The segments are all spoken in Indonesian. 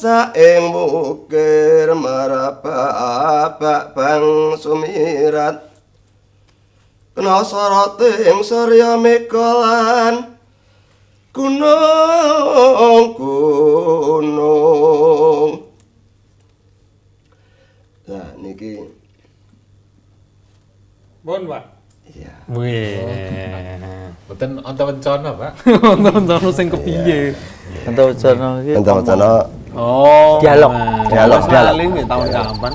saing mukir maraba bang sumirat kena soroting surya mekolan gunung. Nah niki. Bon, Pak. Iya. Wih. Mboten onta-wencana, Pak. Nonton sing kepiye. Ento-ento iki. Ento-ento Oh. Dialog. Dialog. Saling ya tahun kapan.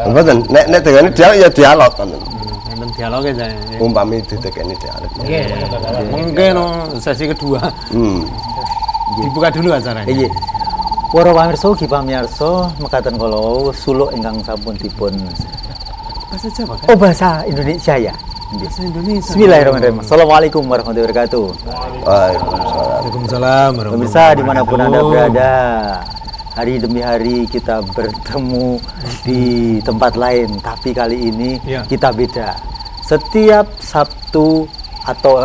mboten nek dengane dialog ya dialog kan. Enten dialog aja. Umpami ditekeni dialog. Mungkin sesi kedua. Dibuka dulu acaranya. Iya. Para pamirsa ugi pamirsa mekaten kala suluk ingkang sampun dipun Bahasa Jawa kan? oh bahasa Indonesia ya. Bahasa Indonesia. Bismillahirrahmanirrahim. Assalamualaikum warahmatullahi wabarakatuh. Waalaikumsalam. Waalaikumsalam. Pemirsa dimanapun Anda berada, hari demi hari kita bertemu di tempat lain, tapi kali ini Ya. kita beda. Setiap Sabtu atau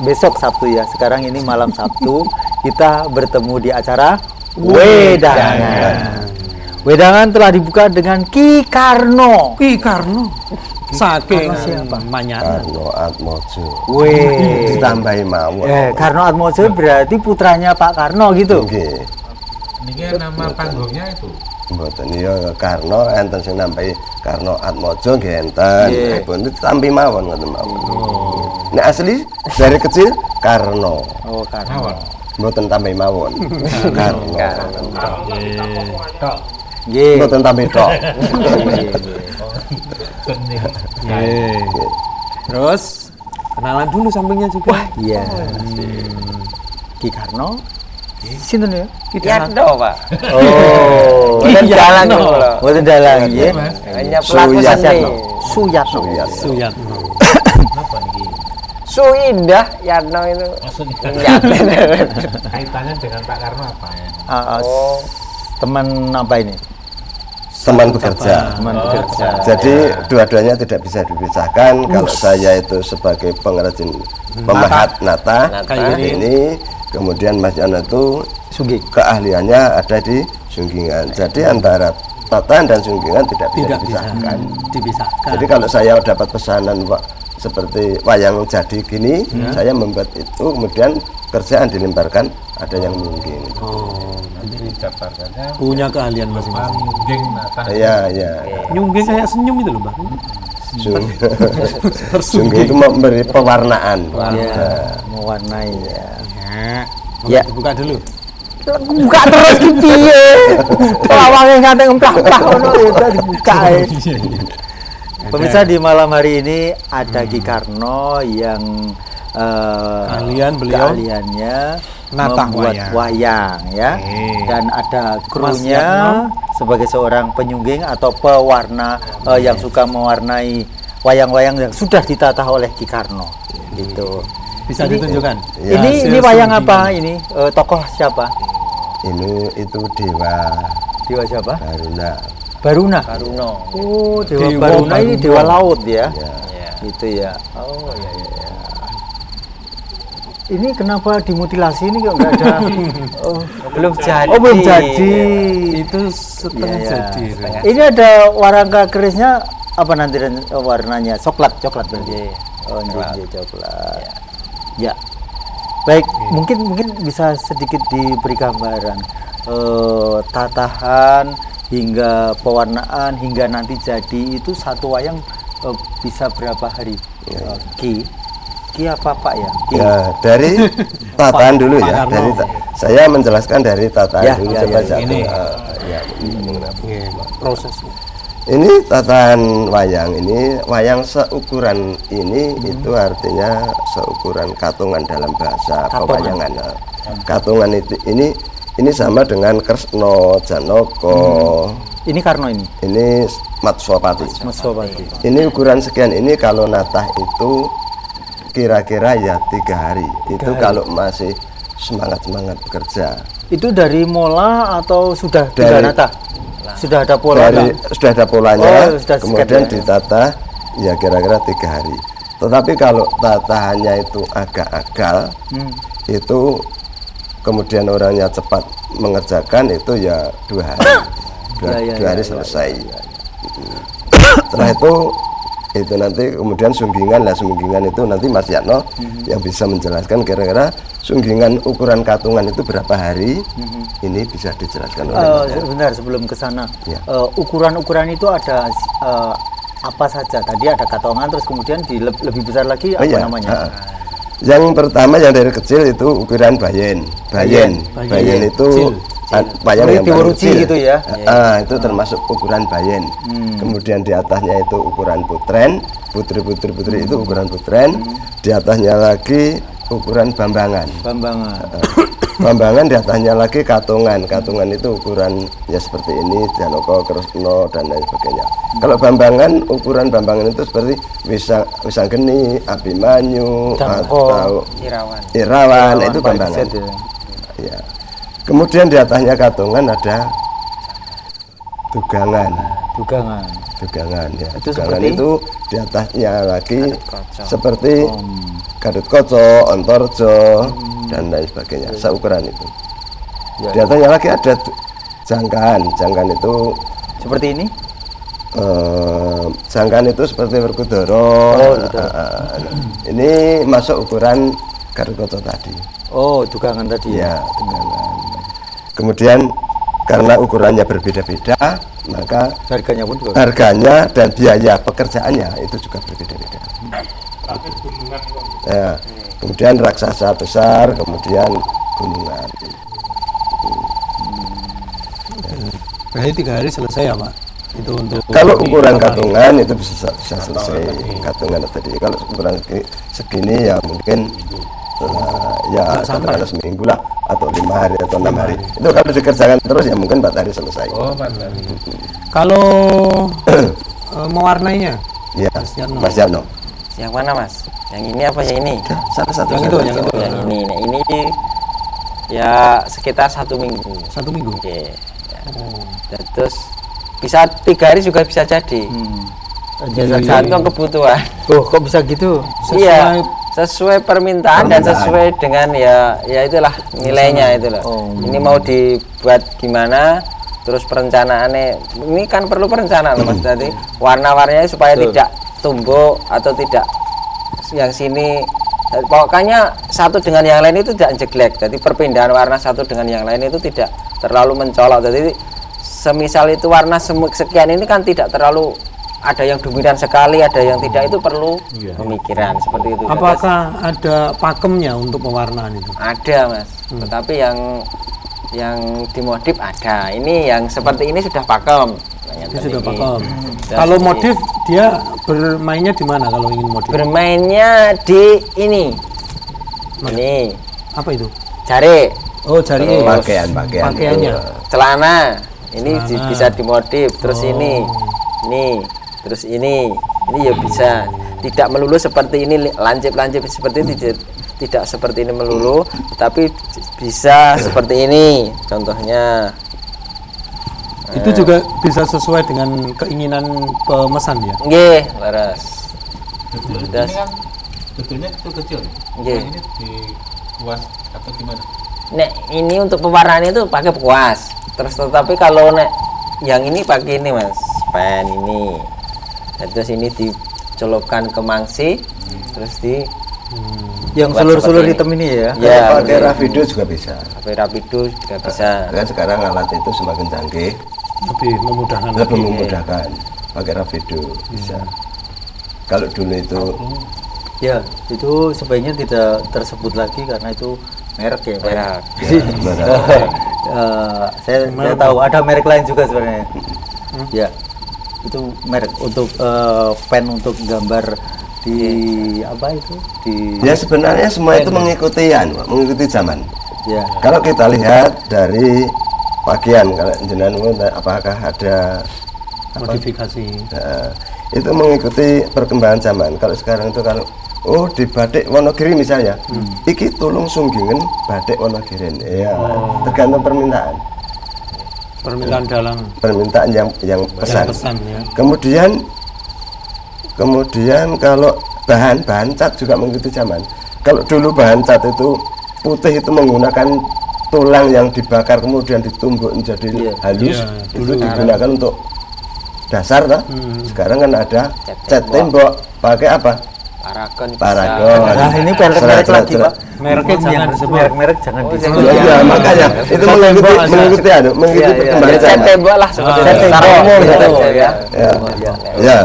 besok Sabtu ya, sekarang ini malam Sabtu kita bertemu di acara Wedangan. Wedangan telah dibuka dengan Ki Karno. Ki Karno. Saking Karno siapa? Manyar. Karno Atmojo. Weh. Ditambahi mawon. Karno Atmojo berarti putranya Pak Karno gitu. Nggih. Niki nama panggungnya itu. Mboten ya Karno enten sing nambahi Karno Atmojo nggih enten. Nggih. Pun ditambahi mawon ngoten mawon. Nek asli dari kecil Karno. Oh, Karno. Mawon. Mboten tambahi mawon. Karno. Tok. Nggih. Mboten tambahi tok. Benih. Terus kenalan dulu sampingnya juga. Iya. Ki Karno. Sinten ya? Ki Dalang. Pak. Oh, Ki Dalang Yatno. lho. Boten dalang nggih. Hanya pelaku seni. Suyatno. Suyatno. Suyatno. Napa niki? Su Indah Yatno itu. Maksudnya kaitannya dengan Pak Karno apa ya? Oh, Teman apa ini? Teman bekerja. Teman bekerja. Jadi dua-duanya tidak bisa dipisahkan. Kalau saya itu sebagai pengrajin pemahat nata, Kayak ini kemudian Mas Yono itu Sungging. keahliannya ada di sunggingan. Jadi antara tatan dan sunggingan tidak bisa Tidak bisa dipisahkan. dipisahkan. Jadi kalau saya dapat pesanan Pak seperti wayang jadi gini, saya membuat itu kemudian kerjaan dilemparkan ada yang mungkin. Jadi jabatannya punya keahlian masing-masing. pangging nata. Iya, iya. Nyungging kayak senyum itu loh, Mbak. Sungging itu memberi pewarnaan. Ya, mewarnai ya. Ya. Buka dulu. Buka terus ki piye? Lawange ngate ngemplah-plah ngono ya udah dibuka. Pemirsa di malam hari ini ada Ki Karno yang keahliannya natah membuat wayang ya. Dan ada krunya sebagai seorang penyungging atau pewarna yang suka mewarnai wayang-wayang yang sudah ditata oleh Ki Karno gitu. Bisa ditunjukkan. Ya, Ini wayang apa ini? Tokoh siapa? Ini itu Dewa Dewa siapa? Baruna. Baruna. Karuno. Oh, Dewa Dewa Baruna ini Baruna. dewa laut ya. Ya. Gitu ya. Oh ya. Ini kenapa dimutilasi ini kok enggak ada? Oh, Belum jadi. oh belum jadi. Itu setengah Iya, iya. jadi. Ini ada warangka kerisnya apa nanti warnanya? Coklat berarti. Oh, iya, coklat. Ya. Baik, mungkin bisa sedikit diberi gambaran tatahan hingga pewarnaan hingga nanti jadi itu satu wayang bisa berapa hari? Ki apa Pak ya? Ki. Ya, dari tataan dulu ya. Karno. Dari saya menjelaskan dari tataan Ya, dulu ya, supaya ya, jatuh. ini. Proses. Ini tataan wayang ini, wayang seukuran ini itu artinya seukuran katungan dalam bahasa pewayangan. Katungan itu ini sama dengan Kresno, Janoko. Ini Karno ini. Ini Matswapati. Mas Sobati. Ini ukuran sekian ini kalau natah itu kira-kira ya 3 hari. Itu kalau masih semangat bekerja. Itu dari mola atau sudah Dari- tidak nata? Sudah ada pola. Sudah ada polanya, Oh, sudah kemudian sket ya. ditata ya kira-kira 3 hari. Tetapi kalau tatahannya itu agak agal, itu kemudian orangnya cepat mengerjakan itu ya 2 hari. Dua hari selesai. Setelah itu nanti kemudian sunggingan itu nanti Mas Yatno yang bisa menjelaskan kira-kira sunggingan ukuran katungan itu berapa hari. Ini bisa dijelaskan oleh sebentar sebelum ke sana. Ya. Ukuran-ukuran itu ada apa saja? Tadi ada katongan, terus kemudian lebih besar lagi apa namanya? Yang pertama yang dari kecil itu ukuran bayen itu wayang yang paling kecil gitu ya. Itu termasuk ukuran bayen. Kemudian di atasnya itu ukuran putren, putri itu ukuran putren. Di atasnya lagi ukuran bambangan. Bambangan di atasnya lagi katungan itu ukuran ya seperti ini, Janoko, Kresno dan lain sebagainya. Kalau bambangan, ukuran bambangan itu seperti Wisanggeni, Abimanyu, atau Irawan itu bambangan. Ya. Kemudian di atasnya katungan ada dugangan ya. Dugangan itu di atasnya lagi seperti Gadutkoco, Ontorjo dan lain sebagainya, seukuran itu. Di atasnya lagi ada jangkan itu seperti ini. Jangkan itu seperti Werkudara. Ini masuk ukuran Gadutkoco tadi. Dugangan tadi ya. Dugangan. Kemudian karena ukurannya berbeda-beda, maka harganya dan biaya pekerjaannya itu juga berbeda-beda. Ya, kemudian raksasa besar, kemudian gunungan. Berarti 3 hari selesai ya Pak? Itu untuk kalau ukuran katungan itu bisa selesai katungan tadi. Kalau ukuran segini ya mungkin ya katakanlah seminggu lah, atau 5 hari atau 6 hari. Itu kalau dikerjakan terus ya mungkin 4 hari selesai. 4 hari. Kalau mewarnainya? Ya, Mas Yatno. Yang mana Mas? Yang ini apa yang ini? Salah satu. Yang ini. Nah, ini ya sekitar 1 minggu. 1 minggu. Oke. Ya. Dan terus bisa 3 hari juga bisa jadi. Tergantung kebutuhan. Kok bisa gitu? Iya, sesuai permintaan dan sesuai dengan ya itulah nilainya itu loh. Ini mau dibuat gimana? Terus perencanaannya ini kan perlu perencanaan Mas tadi. Warna-warnanya supaya tidak tumbuk atau tidak yang sini, pokoknya satu dengan yang lain itu tidak jelek. Jadi perpindahan warna satu dengan yang lain itu tidak terlalu mencolok. Jadi semisal itu warna sekian ini kan tidak terlalu ada yang dominan sekali, ada yang tidak, itu perlu pemikiran seperti itu. Apakah ada pakemnya untuk pewarnaan itu? Ada Mas, tetapi yang dimodif ada. Ini yang seperti ini sudah pakem. Itu sudah pakem. Kalau modif dia bermainnya di mana kalau ingin modif? Bermainnya di ini. Ini apa itu? Jari. Jari. Pakaiannya. Celana. Ini bisa dimodif. Terus ini. Terus ini ya bisa. Tidak melulu seperti ini, lancip-lancip seperti ini, tidak seperti ini melulu, tapi bisa seperti ini contohnya. Itu juga bisa sesuai dengan keinginan pemesan ya? Nggih, laras. Ini kan betulnya kecil-kecil. Nggih. Ini di kuas atau gimana? Nek ini untuk pewarnaan itu pakai kuas. Terus tetapi kalau nek yang ini pakai ini Mas, pen ini. Terus ini dicelupkan ke mangsi, terus yang sulur-sulur hitam ini ya? Ya, pakai rapido juga bisa. Pakai rapido juga bisa. Kan sekarang alat itu semakin canggih, lebih memudahkan. lebih memudahkan. Pakai rapido bisa. Kalau dulu itu ya itu sebaiknya tidak tersebut lagi karena itu merek ya Pak. Merek. Saya tahu ada merek lain juga sebenarnya. Ya itu merek untuk pen untuk gambar di apa itu di ya sebenarnya semua itu mengikuti zaman. Ya. Kalau kita lihat dari pakaian, kalau jenengan apakah ada modifikasi? Itu mengikuti perkembangan zaman. Kalau sekarang itu kalau di batik Wonogiri misalnya, iki tulung sunggingen batik Wonogiri. Ya, tergantung permintaan. Permintaan yang pesan. Ya. Kemudian kalau bahan cat juga mengikuti zaman. Kalau dulu bahan cat itu putih itu menggunakan tulang yang dibakar kemudian ditumbuk menjadi halus, Iya, itu digunakan untuk dasar toh. Sekarang kan ada cat tembok pakai apa? Paragon bisa. Paragon. Nah, ini merek lagi, Pak. Mereknya jangan disebut. Merek jangan disebut. Iya, makanya itu mengikuti perkembangan Cat zaman. tembok lah seperti cat secara tembok, umum gitu. gitu ya. Ya, ya.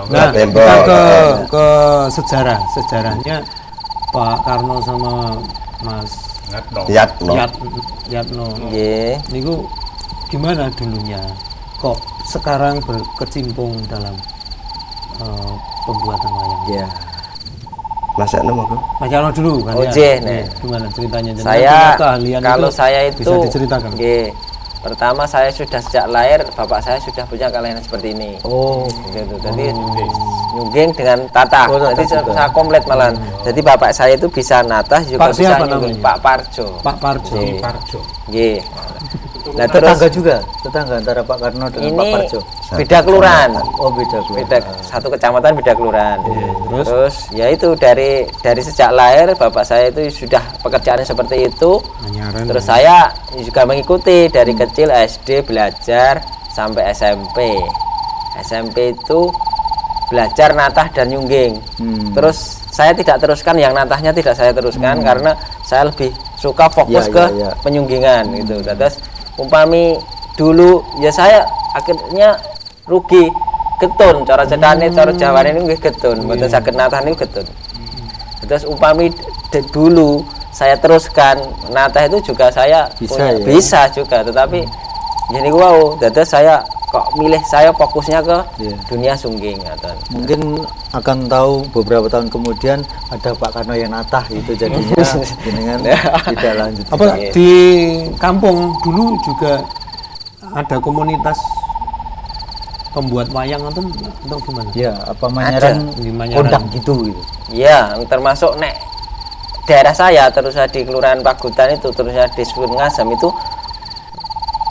Nah, Tembok. kita ke sejarahnya Pak Karno sama Mas Ngatno. Yatno. Yatno. Nggih. Niku gimana dulunya? Kok sekarang berkecimpung dalam pembuatan wayang? Iya. Mas Yatno monggo. Mas Yatno dulu kan Oh, ya? Jeh, Iya, nih. gimana ceritanya? Jenengan Saya punya keahlian kalau itu saya itu bisa diceritakan. nggih. Pertama saya sudah sejak lahir bapak saya sudah punya keahlian seperti ini. Oh, Gitu. Jadi nyungging dengan tata. Oh, tata Jadi juga. saya komplit malahan. Jadi bapak saya itu bisa natah juga Pak bisa siapa nyungging. namanya? Pak Parjo. Pak Parjo. Nggih. Parjo. Nggih. Nah, tetangga juga, tetangga antara Pak Karno dengan Pak ini Parjo. beda kelurahan. Oh, beda. Beda satu kecamatan beda kelurahan. terus? Terus ya itu dari sejak lahir bapak saya itu sudah pekerjaannya seperti itu. Menyaran. Terus saya juga mengikuti dari kecil SD belajar sampai SMP. SMP itu belajar natah dan nyungging. Terus saya tidak teruskan yang natahnya tidak saya teruskan karena saya lebih suka fokus Ya, ke ya, ya. penyunggingan gitu. Terus umpami dulu ya saya akhirnya rugi getun cara cetane cara Jawane ini nggih getun mboten saged natah niku getun. Terus umpami dulu saya teruskan natah itu juga saya Bisa, ya? bisa juga tetapi gini wow dados saya kok milih saya fokusnya ke Iya. dunia sungging ngoten. Mungkin akan tahu beberapa tahun kemudian ada Pak Karno yang natah itu jadinya dengan tidak lanjut. Apa di kampung dulu juga ada komunitas pembuat wayang atau gimana? Ya, apa Manyaran Di Manyaran. kondang gitu gitu. Iya, termasuk nek daerah saya terusnya di Kelurahan Pagutan itu terusnya di Ngasem itu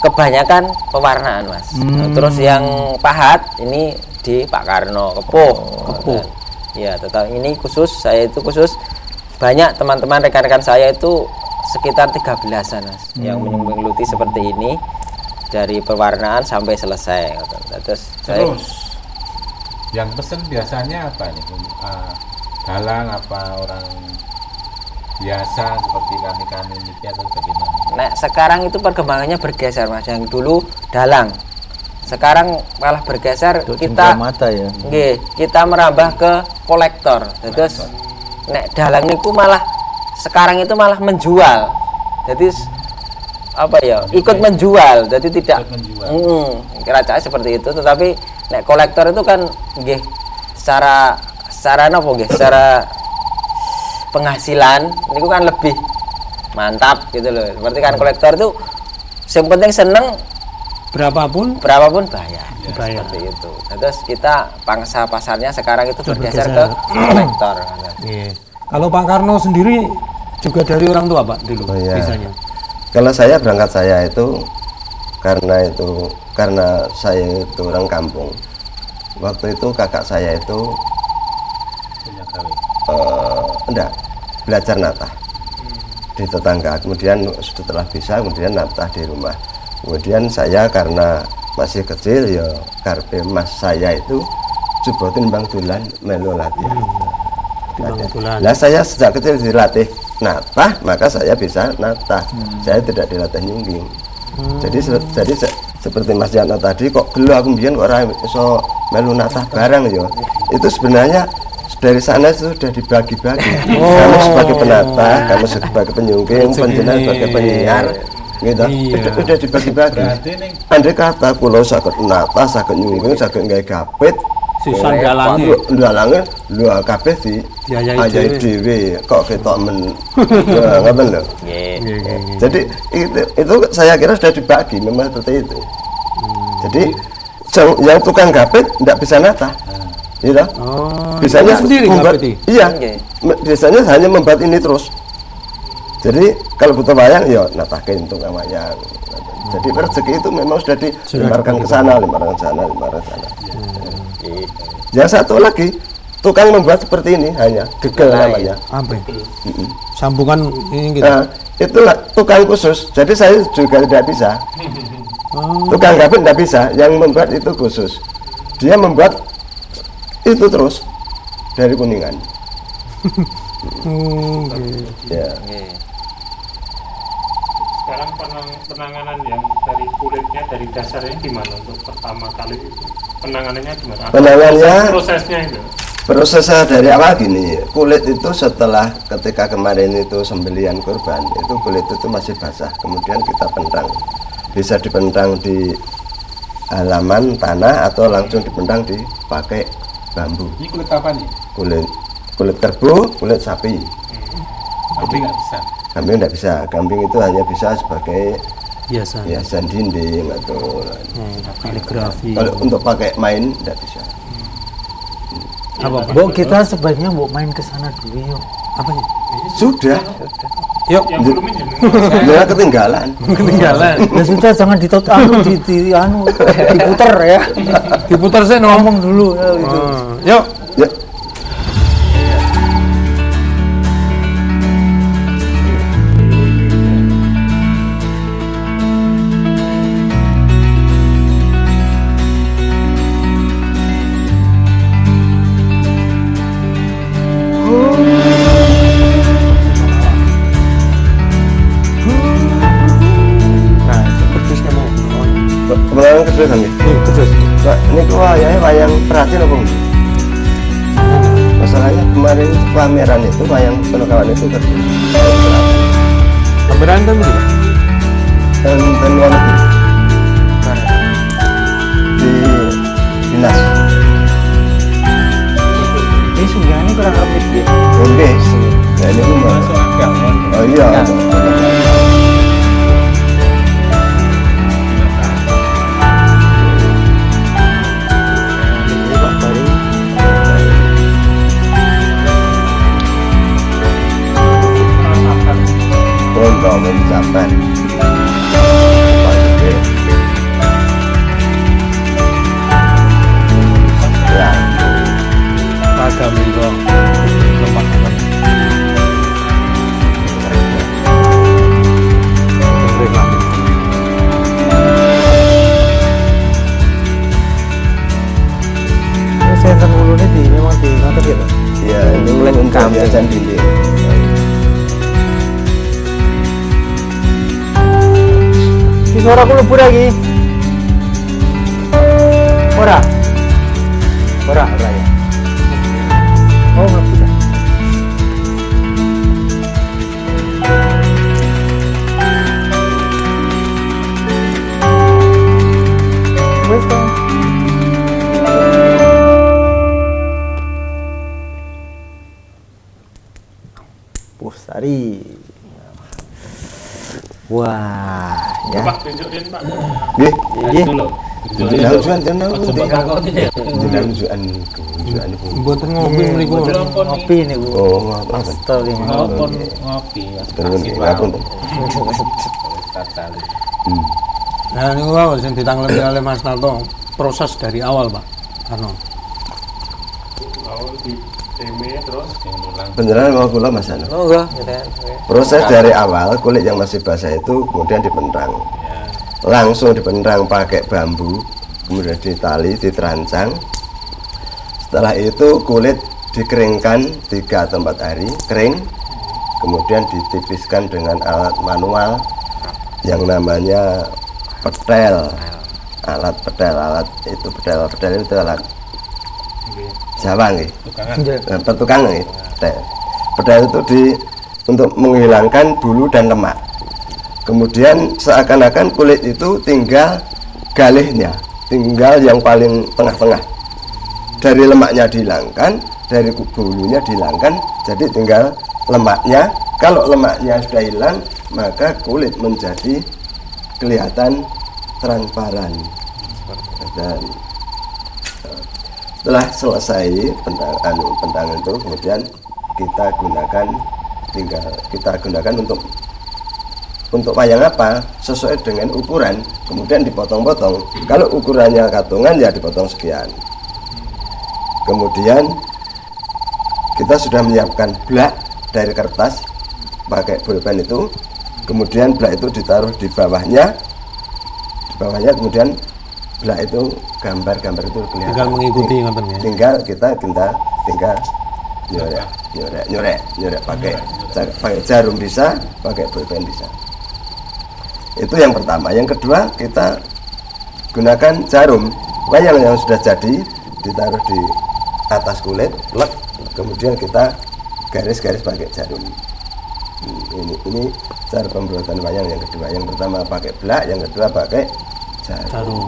kebanyakan pewarnaan mas. Terus yang pahat ini di Pak Karno Kepuh. Kepuh. Ya, tetap ini khusus saya itu khusus banyak teman-teman rekan-rekan saya itu sekitar 13-an mas yang menggeluti seperti ini dari pewarnaan sampai selesai. Terus saya Terus yang pesen biasanya apa nih? Dalang apa orang biasa seperti kami ini atau bagaimana? Nah, sekarang itu perkembangannya bergeser mas. Yang dulu dalang, sekarang malah bergeser Untuk kita, cendera mata ya. nggih, kita merambah ke kolektor. Terus, nek dalang niku malah sekarang itu malah menjual. Jadi apa ya? Ikut menjual. Jadi tidak. Ikut menjual. Kira-kira seperti itu. Tetapi nek kolektor itu kan, nggih, secara apa nggih? Secara penghasilan niku kan lebih mantap gitu loh. Seperti kan kolektor itu yang penting seneng Berapapun berapapun bayar. dibayar. Seperti itu. Terus kita pangsa pasarnya sekarang itu Sudah bergeser bergeser. ke kolektor. Iya. Kalau Pak Karno sendiri juga dari orang tua Pak dulu Oh, iya. bisanya. Kalau saya berangkat saya itu karena saya itu orang kampung. Waktu itu kakak saya itu Punya gawe. enggak belajar natah di tetangga. Kemudian setelah bisa kemudian natah di rumah. Kemudian saya karena masih kecil ya karpe mas saya itu coba timbang dolan melu latihan. Timbang dolan. Nah saya sejak kecil dilatih natah maka saya bisa natah. Saya tidak dilatih nyungging. Jadi seperti Mas Yatno tadi kok gelo aku mbiyen kok ora iso melu natah bareng ya. Itu sebenarnya dari sana sudah dibagi-bagi. Kamu sebagai penata, kamu sebagai penyungging, panjenengan sebagai penyiar, gitu. Iya. Udah dibagi-bagi. Berarti ning Andai kata kula saged nata, saged nyungging, saged gawe gapit, Sisan dalange. dalange lho kabeh di Diayahi ajahi dhewe kok ketok men. Ya, ngoten lho. Nggih. Nggih, nggih, nggih. Jadi itu saya kira sudah dibagi memang seperti itu. Jadi yang tukang gapit tidak bisa nata. Gitu. Oh, Biasanya sendiri membuat, gapiti? iya, Oke. biasanya hanya membuat ini terus. Jadi kalau butuh wayang, ya natahkan tukang wayang. Jadi rezeki itu memang sudah dilemparkan ke sana, lemparkan ke sana, lemparkan ke sana. Yang satu lagi tukang membuat seperti ini hanya gegel namanya. Apa itu? Sambungan ini gitu. Nah, itulah tukang khusus. Jadi saya juga tidak bisa. Tukang gapit tidak bisa. Yang membuat itu khusus. Dia membuat itu terus dari Kuningan. Ya. Sekarang penanganan yang dari kulitnya, dari dasarnya gimana untuk pertama kali itu? Penanganannya gimana? Penanganannya Prosesnya itu? prosesnya dari awal gini, kulit itu setelah ketika kemarin itu sembelihan kurban, itu kulit itu masih basah, kemudian kita pentang. Bisa dipentang di halaman tanah atau langsung dipentang dipakai bambu. Ini kulit apa nih? Kulit kerbau, kulit sapi. Tapi nggak bisa. Kambing tidak bisa, kambing itu hanya bisa sebagai Biasa. hiasan dinding atau Kaligrafi. kalau untuk pakai main tidak bisa. Apa, Pak? Bu, kita sebaiknya Bu main ke sana dulu yuk. Apanya? Sudah, Yuk, Yang belum ini jangan ketinggalan. ketinggalan. Ya sudah, jangan diputer ya. Diputar saya ngomong. Ngomong dulu ya, gitu. Yuk. Ya, Nah, pedusnya mau. kebetulan kedua kami. Pedus. Pak, ini kok wayang perhatian apa enggak? Masalahnya kemarin pameran itu wayang Penokawan itu kedua. Pameran kan begitu. Dan luar negeri di dinas. Ini sungguhannya kurang rapid ya. Oke, nah ini pun Masuk akal kan? oh iya. Untuk mencapai ya, Agam itu. Lepas apa? Ini senter ulu ini memang di ngadep ya Pak? ya ini untuk hiasan dinding. Ini suara aku lebur lagi. Ora ya. Oh, lebur dah. Wes Bang. Pusari. Wah, ya. Pak, tunjukin Pak. Nggih, Iya. Dulu. jenengan jenengan Coba kakak ini. jenengan itu. Mboten ngopi mriku. Ngopi nih Bu. Oh, apa? Astaga. Ngopon ngopi. Terus ngapun. Tata. Nah, niku wae sing ditanglepi oleh Mas Narto, proses dari awal, Pak Karno. Mau di teme terus Yang ulang. Penjelasan mau kula Mas Ano. Oh enggak, gitu ya. Proses dari awal kulit yang masih basah itu kemudian dipentang. Langsung dipentang pakai bambu, kemudian ditali, diterancang. Setelah itu kulit dikeringkan 3 atau 4 hari, kering. Kemudian ditipiskan dengan alat manual yang namanya pedel. Alat itu alat Jawa nggih. Petukangan nggih. Pedel itu untuk menghilangkan bulu dan lemak. Kemudian seakan-akan kulit itu tinggal galihnya, tinggal yang paling tengah-tengah. Dari lemaknya dihilangkan, dari bulunya dihilangkan, jadi tinggal lemaknya. Kalau lemaknya sudah hilang, maka kulit menjadi kelihatan transparan. Dan setelah selesai pentangan itu, kemudian kita gunakan untuk wayang apa sesuai dengan ukuran, kemudian dipotong-potong. Kalau ukurannya katungan ya dipotong sekian, kemudian kita sudah menyiapkan blak dari kertas pakai pulpen itu, kemudian blak itu ditaruh di bawahnya kemudian blak itu gambar-gambar itu kelihatan. Tinggal mengikuti ngoten ya. Tinggal kita nyorek pakai jarum bisa, pakai pulpen bisa. Itu yang pertama. Yang kedua, kita gunakan jarum wayang yang sudah jadi, ditaruh di atas kulit, plek, kemudian kita garis-garis pakai jarum. Ini cara pembuatan wayang yang kedua. Yang pertama pakai blak, yang kedua pakai jarum.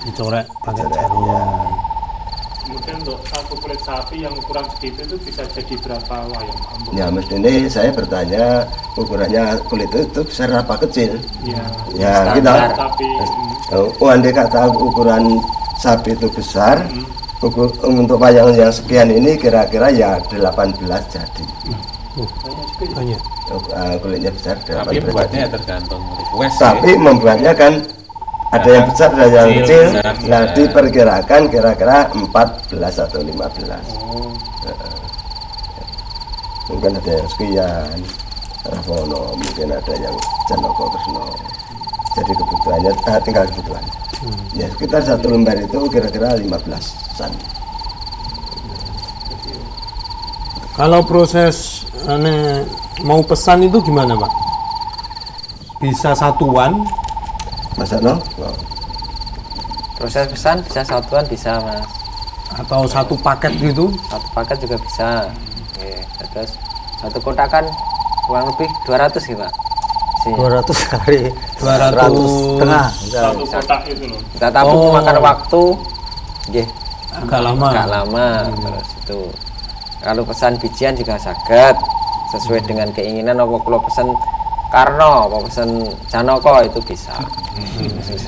Dicorek pakai Corek, jarum. ya. Kemudian untuk satu kulit sapi yang ukuran segitu itu bisa jadi berapa wayang? Ya, mestinya saya bertanya ukurannya kulit itu besar apa kecil? Ya, Ya, Standar. kita tapi andai kata ukuran sapi itu besar, untuk wayang yang sekian ini kira-kira ya 18 jadi. Banyak. Kulitnya besar Tapi 18 buatnya jadi. tergantung request Tapi membuatnya kan ada yang besar ada yang kecil. Nah, diperkirakan kira-kira 14 atau 15. Mungkin ada yang sekian Rafono, mungkin ada yang Janoko Kresno. Jadi kebutuhannya tinggal kebutuhan. Ya, sekitar satu lembar itu kira-kira 15-an. Kalau proses mau pesan itu gimana, Pak? Bisa satuan Masa no? Proses pesan bisa satuan bisa Mas, atau satu paket gitu? satu paket juga bisa. Oke, terus satu kotak kan kurang lebih 200 gitu Pak. 200 kali 200 setengah. satu kotak itu loh. Kita tabung Oh. makan waktu nggih, agak lama. agak lama. Terus itu kalau pesan bijian juga saged sesuai dengan keinginan, apa kalau pesan Karno apa pesan Janoko itu bisa.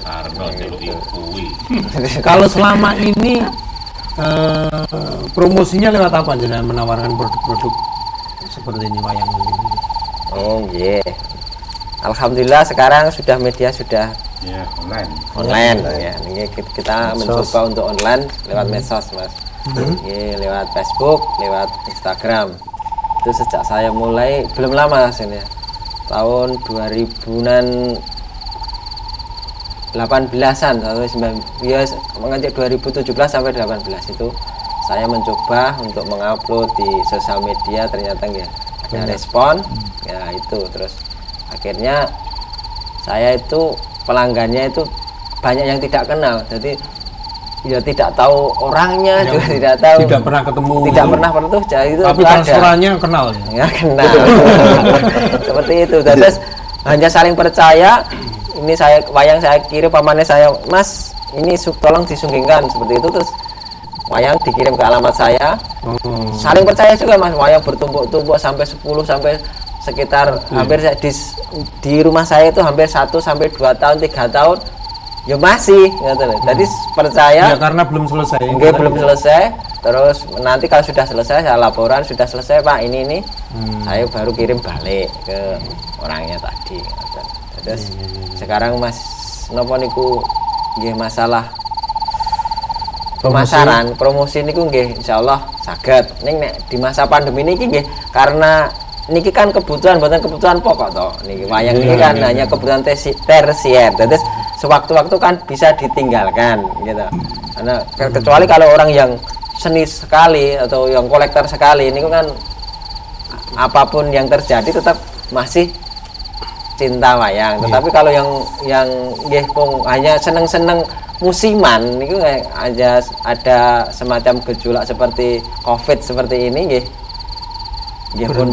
Karno jaluk ikui. Kalau selama ini promosinya lewat apa jenengan menawarkan produk-produk seperti ini wayang ini? Oh iya, alhamdulillah sekarang sudah media sudah Ya, online. online ya. Ini kita mencoba untuk online lewat medsos Mas. Ini lewat Facebook, lewat Instagram. Itu sejak saya mulai belum lama Mas ini ya. Tahun 2000-an 18-an atau 9 ya mengajar 2017 sampai 18 itu saya mencoba untuk mengupload di sosial media, ternyata ya ada respon ya itu, terus akhirnya saya itu pelanggannya itu banyak yang tidak kenal, jadi ya tidak tahu orangnya, juga tidak tahu, Tidak pernah ketemu. tidak pernah bertemu, jadi itu Tapi ada. transferannya kenal ya. Ya kenal. Seperti itu. Terus hanya saling percaya. Ini saya wayang saya kirim pamannya saya, Mas, ini tolong disunggingkan seperti itu, terus wayang dikirim ke alamat saya. Saling percaya juga Mas, wayang bertumpuk-tumpuk sampai 10 sampai sekitar hampir di rumah saya itu hampir 1 sampai 2 tahun, 3 tahun. Ya masih gitu loh. Jadi percaya. Ya karena belum selesai. Enggak, belum selesai. Terus nanti kalau sudah selesai saya laporan sudah selesai Pak ini saya baru kirim balik ke orangnya tadi. Terus sekarang Mas nopo niku nggih masalah pemasaran, promosi niku nggih insyaallah saged. Ning nek di masa pandemi niki nggih karena niki kan kebutuhan bukan kebutuhan pokok toh. Niki wayang niki kan hanya kebutuhan tersier. Terus sewaktu-waktu kan bisa ditinggalkan gitu. Karena kecuali kalau orang yang seni sekali atau yang kolektor sekali ini kan apapun yang terjadi tetap masih cinta wayang. Tetapi kalau yang nggih pun hanya seneng-seneng musiman niku aja ada semacam gejolak seperti Covid seperti ini nggih. Nggih pun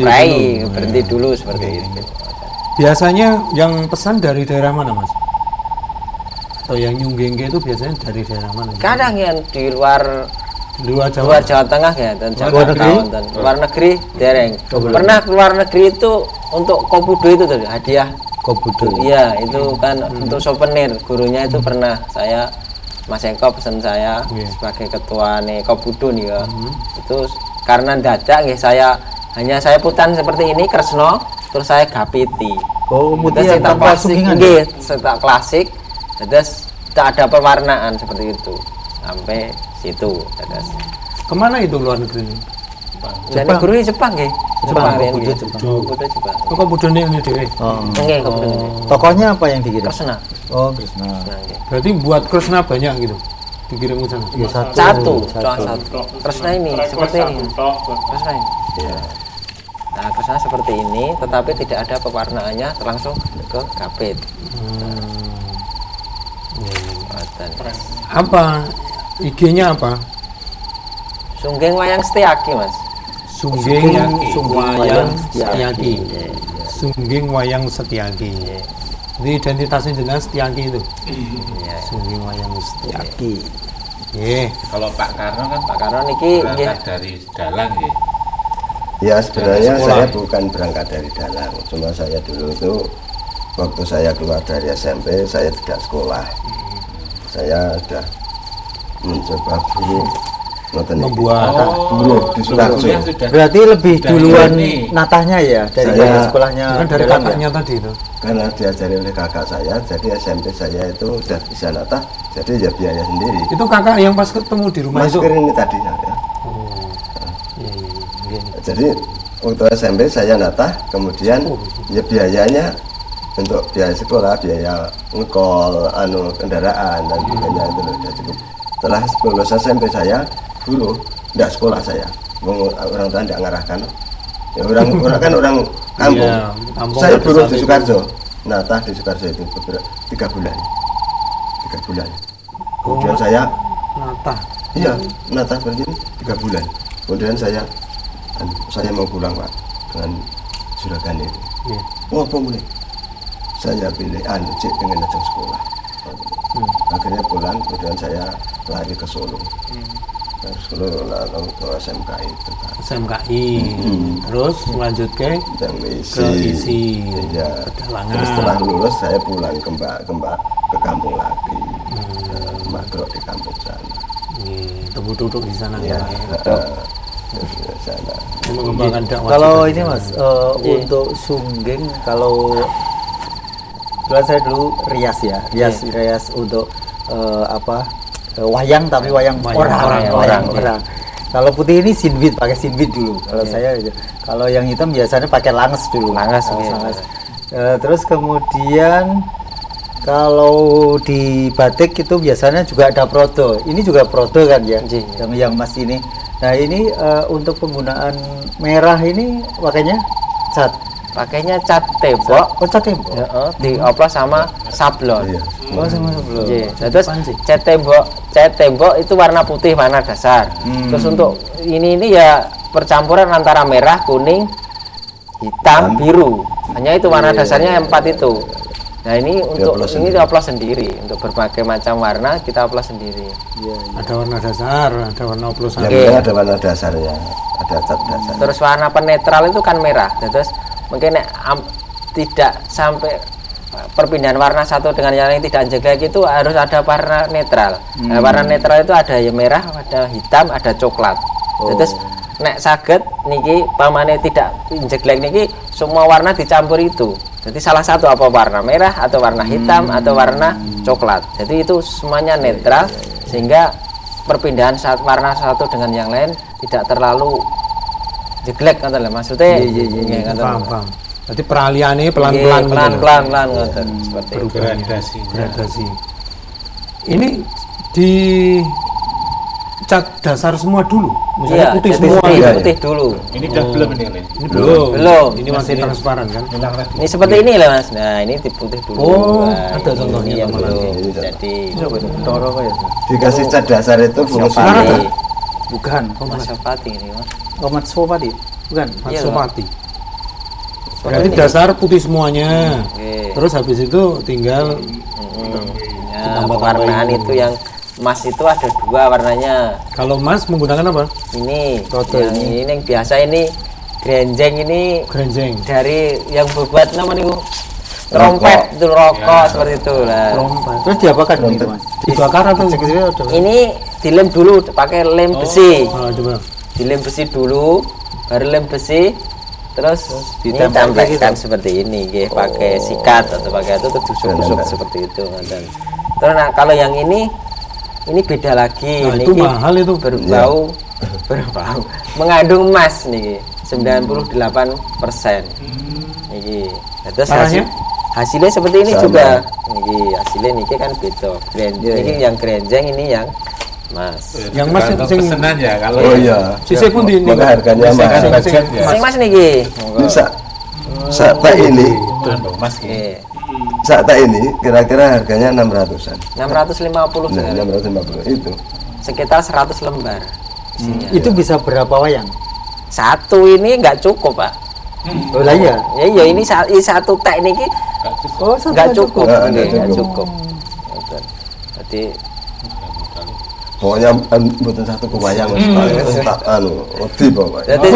berhenti dulu seperti itu. Biasanya yang pesan dari daerah mana, Mas? Atau yang nyunggeng itu biasanya dari daerah mana? Kadang yang di luar Luar Jawa. Jawa Tengah ya, dan Luar negeri? luar negeri dereng. Pernah keluar negeri itu untuk Kobudo itu tuh hadiah. Kobudo. Iya, itu kan untuk souvenir. Gurunya itu pernah saya Mas Eko pesan saya sebagai ketua nih Kobudo nih ya. Itu karena dadak nggih saya putan seperti ini Kresno, terus saya gapiti. Oh, Terus kemudian tanpa sungingan. nggih, setak klasik. Terus tak ada pewarnaan seperti itu sampai situ. Terus Kemana itu luar negeri? Dan guru ini Jepang nggih. Jepang Kok ini. Budo Jepang. Budo Jepang. Kok budone ini dhewe. Oh. Nggih, kok Budo ini. Tokohnya apa yang dikirim? Kresna. Oh, Krishna. Nah, nggih. Berarti buat Krishna banyak gitu. Dikirim ke sana. Ya, Satu, cuma satu. Kresna ini seperti ini. Kresna ini. Ya. Nah, Kresna seperti ini, tetapi tidak ada pewarnaannya langsung ke kapit. Ngoten. Apa IG-nya apa? Sungging wayang Setyaki, Mas. Sungging Wayang Setyaki. Setyaki. Sungging Wayang Setyaki. Ini identitasnya jelas Setyaki itu. Iya. Sungging Wayang Setyaki. Nggih. Kalau Pak Karno kan Pak Karno niki nggih. berangkat dari Dalang ya. Ya sebenarnya Sekolah. saya bukan berangkat dari Dalang, cuma saya dulu itu waktu saya keluar dari SMP saya tidak sekolah. Saya sudah mencoba buruh, Membuat buruh di Sukarjo. Kuliah sudah Berarti lebih Dari duluan ini. natahnya ya dari Saya- sekolahnya. kan dari dalam ya? kakaknya tadi itu. Karena diajari oleh kakak saya, jadi SMP saya itu sudah bisa natah, jadi ya biaya sendiri. Itu kakak yang pas ketemu di rumah itu. Masker ini tadi ya. Oh. Iya iya iya. Jadi waktu SMP saya natah, kemudian ya biayanya untuk biaya sekolah, biaya ngekol, kendaraan dan sebagainya itu sudah cukup. Setelah lulus SMP saya buruh, tidak sekolah saya. Orang tua tidak ngarahkan. Ya orang kan orang kampung. Iya, kampung Saya pada buruh saat di itu. Sukarjo. Natah di Sukarjo itu 3 bulan. 3 bulan. Kemudian saya Natah. iya natah seperti ini 3 bulan. Kemudian saya mau pulang Pak dengan juragan itu. Iya. Oh apa mulai? Saya pilih cek dengan ajak sekolah. Akhirnya pulang, kemudian saya lari ke Solo. Dari Solo lalu ke SMK itu Pak. SMKI. Terus lanjut ke Dan ke isi Iya. pedalangan. Terus setelah lulus saya pulang kembali ke kampung lagi. Magrok di kampung sana. Duduk di sana Ya. ya. Di sana. Mengembangkan dakwah. Kalau juga ini di Mas, sana. untuk sungging kalau saya dulu rias ya, rias untuk wayang tapi wayang Wayang orang. Kalau putih ini sinbit, pakai sinbit dulu. Kalau saya, kalau yang hitam biasanya pakai langes dulu. Langes, Oh, iya. langes. Terus kemudian kalau di batik itu biasanya juga ada prodo. Ini juga prodo kan ya, Iya. yang Mas ini. Nah ini untuk penggunaan merah ini pakainya cat. Pakainya cat tembok. Oh cat tembok. Heeh, dioplos sama sablon. Iya. Oh sama belum. Iya. Nah, terus Apaan sih? cat tembok itu warna putih warna dasar. Terus untuk ini ya percampuran antara merah, kuning, hitam, biru. Hanya itu warna dasarnya yang 4 itu. Nah ini untuk Dioplos ini sendiri. dioplos sendiri untuk berbagai macam warna kita oplos sendiri. Ada warna dasar, ada warna oplosan. Yang Oke. penting ada warna dasarnya, ada cat dasar. Terus warna penetral itu kan merah. Nah, terus mungkin tidak sampai perpindahan warna satu dengan yang lain tidak jeglek itu harus ada warna netral. Nah, warna netral itu ada yang merah, ada hitam, ada coklat. Nah, terus nek saged niki pamane tidak jeglek niki semua warna dicampur itu. Jadi salah satu apa warna merah atau warna hitam atau warna coklat. Jadi itu semuanya netral sehingga perpindahan saat warna satu dengan yang lain tidak terlalu jeglek kan maksudnya. Iya, ngoten. Paham. Jadi peralihannya pelan-pelan gitu loh. pelan-pelan ngoten seperti itu. Gradasi. Gradasi. Ini di cat dasar semua dulu. Misalnya Iya, putih jadi semua putih, gitu. putih dulu. Ini udah belum ini Lin? Ini belum. Belum. Ini masih transparan kan? Ulang lagi. Ini seperti ini lah Mas. Nah, ini diputih dulu. Oh, Nah, ada ini contohnya yang sama belum. nanti. Jadi Toro apa ya? Dikasih cat dasar itu fungsi Siapa apa? nih? Bukan. Mas Syafati ini Mas. Oh Mat Sopati. Bukan. Iya, Matsopati. Seperti Berarti ini. dasar putih semuanya. Oke. Terus habis itu tinggal Ya, Ditambah-tambahin pewarnaan dulu. itu yang emas itu ada 2 warnanya. kalau emas menggunakan apa? Ini Toto yang ini yang biasa ini grenjeng ini Grenjeng. dari yang berbuat nama nih trompet itu rokok seperti itu lah. Terus diapakan itu Mas? Dibakar atau? Ini dilem dulu pakai lem besi. Oh, coba. Dilem besi dulu, baru lem besi, terus ditempelkan ditempelkan seperti ini, nggih, pakai sikat atau pakai itu terus tusuk-tusuk seperti itu. Dan terus nah, kalau yang ini beda lagi. Nah, itu mahal itu. berbau berbau mengandung emas niki 98%. Niki. Terus hasilnya seperti ini Sama. juga. Niki hasilnya niki kan beda. Niki yang grenjeng, ini yang emas. Yang mas Tergantung sing pesenan ya kalau Oh iya. sisi pun di Maka harganya misalkan mahal. budget ya Sing mas niki. Bisa saat ini, anu mas Oke. saat ini kira-kira harganya 600-an. 650 Nah, sekali. 650 itu. Sekitar 100 lembar isinya. Itu bisa berapa wayang? Satu ini nggak cukup, Pak. Oh lah iya. Ya iya ini satu tek niki Oh, satu nggak cukup, Nggak nggak cukup. cukup. Ngoten. Jadi Pokoknya mboten satu kebayang tak anu, wedi pokoknya. jadi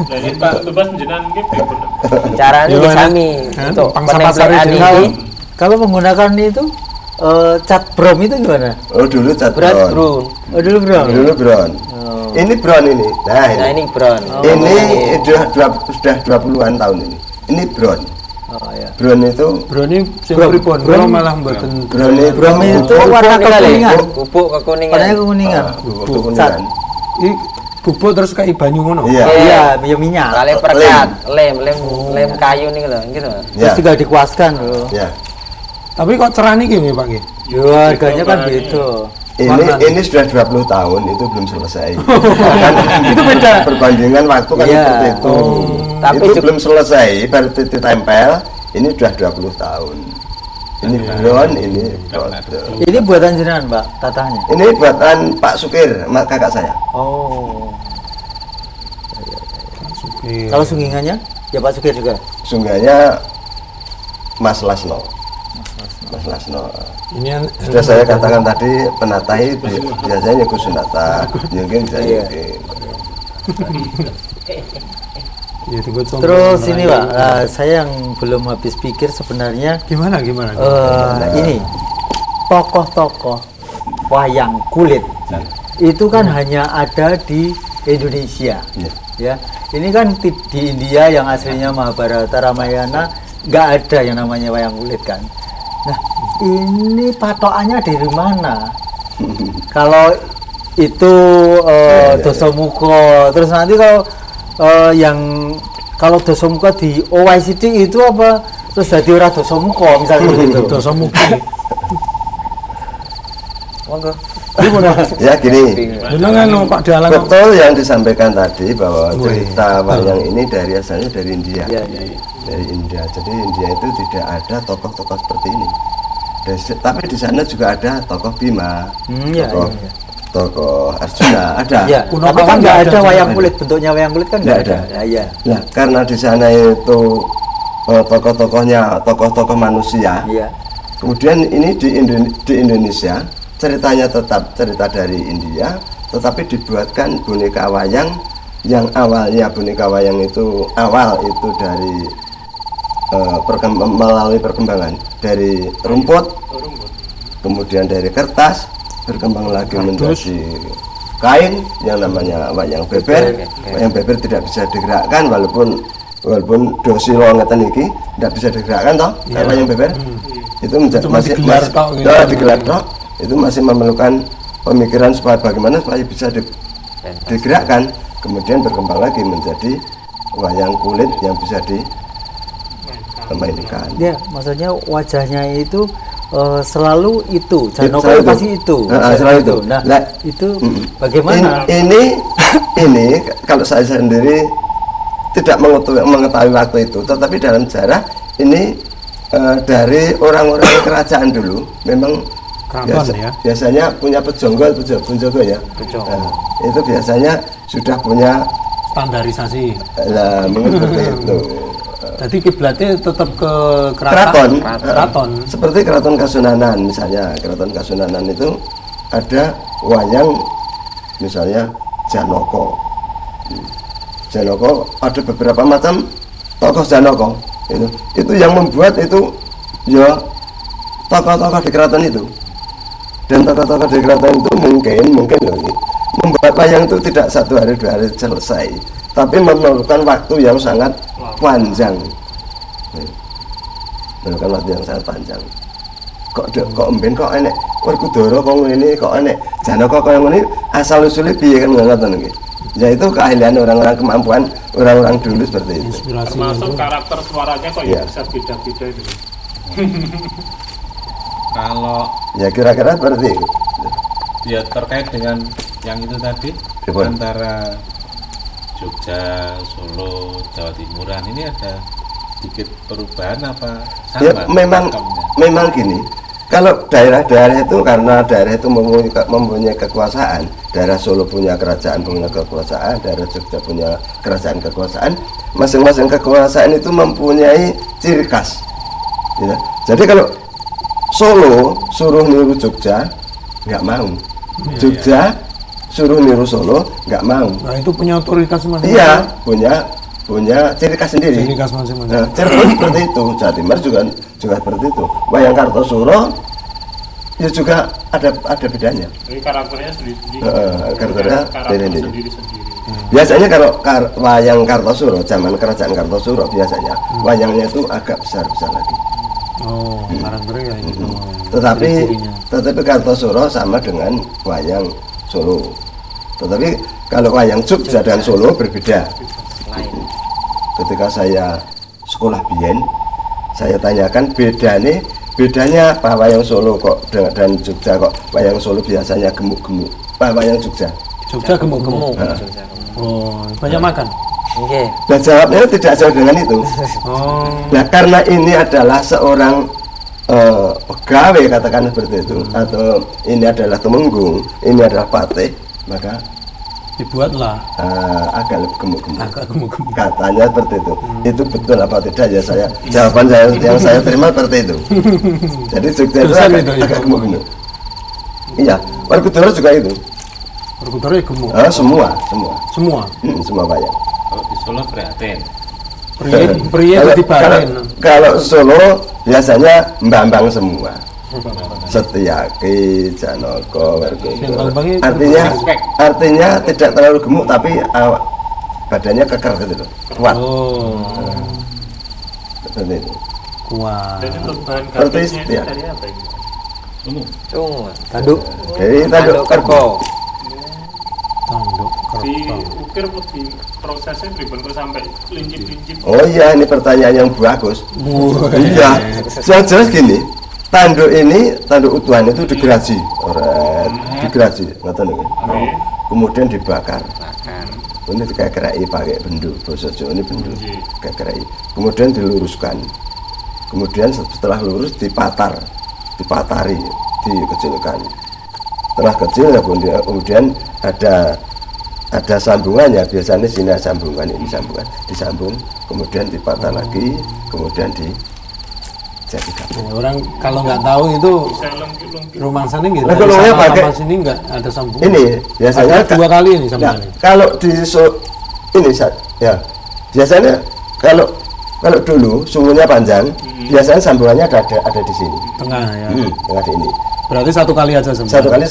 Jadi Pak Tubas jenengan mungkin pripun? caranya Yo, sami kan, untuk pangsa pasar penemplean itu. ini Kalau menggunakan itu cat brom itu gimana? Oh dulu cat berat brown. brown. Oh dulu brom. Dulu brown. Ini brown ini. Nah, Nah ini. ini brown. Ini sudah 20-an tahun ini. Ini brown. Oh ya. Brown itu Brownie sing Bro, pripun? bro. Kalau malah mboten brown itu Brom itu Bubuk warna ini kali, kekuningan. bubuk kekuningan. Warnanya kekuningan. bubuk Cat. kuningan. i bubuk terus kayak banyu ngono. Iya. Iya, ya minyak. Kali perkat, lem kayu nih loh, gitu. Terus Ya. juga dikuaskan loh. Ya. Tapi kok cerah niki nggih, Pak nggih? Yo, harganya kan beda. Ini sudah 20 tahun itu belum selesai. Kan itu beda. Perbandingan waktu kan Iya. seperti itu. Tapi Itu juga- belum selesai, baru ditempel. Ini sudah 20 tahun. Ini brown, ini gold. Ini buatan jenengan, Mbak, tatahnya. Ini buatan Pak Sukir, kakak saya. Oh. Oke. Kalau sunggingannya? Ya Pak Sukir juga. Sungganya Mas Lasno. Mas Lasno. Ini yang Sudah saya katakan tadi penatai biasanya Gus Sunata, mungkin saya ya tunggu contoh. Terus ini Pak, saya yang belum habis pikir sebenarnya gimana? ini tokoh-tokoh wayang kulit itu kan hanya ada di Indonesia. Iya. Ya, ini kan di India yang aslinya Mahabharata Ramayana nggak ada yang namanya wayang kulit kan. Nah, ini patokannya dari mana? Kalau itu Dasamuka, terus nanti kalau kalau Dasamuka di OECD itu apa? Terus jadi ora Dasamuka misalnya gitu. Dosa muki. Monggo. Ya gini, Jenengan lho Pak Dalang. betul yang disampaikan tadi bahwa cerita wayang ini dari asalnya dari India. Iya, iya. Dari India. Jadi India itu tidak ada tokoh-tokoh seperti ini. Tapi di sana juga ada tokoh Bima, Iya, tokoh, iya. tokoh Arjuna, ada. Ya, Kuno tapi kan kawan nggak nggak ada ada wayang juga. kulit, bentuknya wayang kulit kan nggak Nggak ada. ada. Ya, iya. Nah, karena di sana itu tokoh-tokohnya tokoh-tokoh manusia. Iya. Kemudian ini di Indonesia ceritanya tetap cerita dari India, tetapi dibuatkan boneka wayang yang awalnya boneka wayang itu dari melalui perkembangan dari rumput, kemudian dari kertas, berkembang lagi menjadi kain yang namanya wayang beber. Wayang beber tidak bisa digerakkan walaupun dosilo ngeten iki tidak bisa digerakkan toh, kayak wayang beber. Itu Cuma digelar tok gitu. digelar tok, itu masih memerlukan pemikiran supaya bagaimana supaya bisa digerakkan, kemudian berkembang lagi menjadi wayang kulit yang bisa dimainkan. Ya, maksudnya wajahnya itu selalu itu, Janoko Selalu pasti itu. selalu itu. Nah, Nah, itu bagaimana? Ini kalau saya sendiri tidak mengetahui waktu itu, tetapi dalam sejarah ini dari orang-orang kerajaan dulu memang Keraton ya. biasanya punya penjonggo ya. Nah, itu biasanya sudah punya Standarisasi. mungkin seperti itu. Jadi kiblatnya tetap ke Keraton. Keraton. Seperti keraton Kasunanan misalnya, keraton Kasunanan itu ada wayang misalnya Janoko. Janoko ada beberapa macam tokoh Janoko. Itu yang membuat itu ya tokoh-tokoh di keraton itu. Dan tokoh-tokoh di keraton itu mungkin loh ini membuat wayang itu tidak 1 hari 2 hari selesai, tapi memerlukan waktu yang sangat panjang. Memerlukan waktu yang sangat panjang. kok mben kok enek Werkudara kok ngene kok enek Janaka kok ngene asal usule piye kan ngoten nggih. Ya itu keahlian orang-orang, kemampuan orang-orang dulu seperti itu. Inspirasi Termasuk itu. karakter suaranya kok Iya. ya bisa beda-beda itu. Kalau Ya kira-kira seperti itu. ya terkait dengan yang itu tadi Gimana? antara Jogja, Solo, Jawa Timuran ini ada sedikit perubahan apa sama? Ya memang pakemnya? gini. Kalau daerah-daerah itu karena daerah itu mempunyai kekuasaan, daerah Solo punya kerajaan punya kekuasaan, daerah Jogja punya kerajaan kekuasaan, masing-masing kekuasaan itu mempunyai ciri khas. Ya. Jadi kalau Solo suruh niru Jogja nggak mau, Jogja suruh niru Solo nggak mau. Nah itu punya otoritas masing-masing. Iya, punya ciri khas sendiri. Ciri khas masing-masing. Nah, Cirebon seperti itu, Jawa Timur juga seperti itu. Wayang Kartosuro ya juga ada bedanya. Jadi karakternya sendiri-sendiri. Karakternya sendiri-sendiri. Sendiri-sendiri. Biasanya kalau wayang Kartosuro, zaman kerajaan Kartosuro biasanya wayangnya itu agak besar-besar lagi. Oh, karakternya kayak gitu. Tetapi Ciri-cirinya. Kartosuro sama dengan wayang Solo. Tetapi kalau wayang Jogja dan Solo berbeda. Ketika saya sekolah biyen, saya tanyakan bedanya apa wayang Solo kok dan Jogja kok wayang Solo biasanya gemuk-gemuk, wayang Jogja. Jogja gemuk-gemuk. Oh, banyak makan. Oke. Nah jawabnya tidak jauh dengan itu. Oh, Nah karena ini adalah seorang pegawai katakan seperti itu, atau ini adalah temenggung, ini adalah patih, maka dibuatlah agak lebih gemuk-gemuk. agak gemuk-gemuk. Katanya seperti itu. Itu betul apa tidak ya saya jawaban saya yang saya terima seperti itu. Jadi Jogja itu Dosen agak, itu ya, agak gemuk-gemuk. Iya, Werkudara juga itu. Werkudara ya gemuk. Semua. Semua wayang. Kalau di Solo prihatin. Pria Kalau- dibarin. kalau Solo biasanya mbambang semua. Setiaki, Janaka, Yang Werkudara. mbambangnya Artinya tidak terlalu gemuk tapi badannya keker gitu loh. Kuat. Oh, Seperti itu. kuat. Dan untuk bahan Seperti grafiknya itu setiap. dari apa ini? Umum. Cuma. Tanduk. Jadi tanduk Tanduk kerbau. kerbau. Tanduk kerbau. Diukir di prosesnya dibentuk sampai lincip-lincip. Oh iya, ini pertanyaan yang bagus. Wah. Iya, jelas gini. Tanduk ini, tanduk utuhan itu digeraji, digeraji, ngoten lho. Oke. Kemudian dibakar. Makan. Ini dikekerai pakai bendu, basa Jawa ini bendu, Iya. kekerai. Kemudian diluruskan. Kemudian setelah lurus dipatari, dikecilkan. Setelah kecil ya kemudian ada sambungannya. Biasanya sini ada sambungan, ini sambungan, disambung, kemudian dipatah lagi, kemudian dijadikan. Ya, orang kalau nggak tahu itu Bisa lengkit-lengkit. romansanya gitu. Nah, kalau saya pakai- sama sini nggak ada sambungan. Ini biasanya Ada dua kali ini Nah, sambungannya. kalau di ini ya biasanya kalau dulu sumbunya panjang, biasanya sambungannya ada di sini, Tengah ya. tengah di ini. Berarti satu kali aja sambungan. Satu kali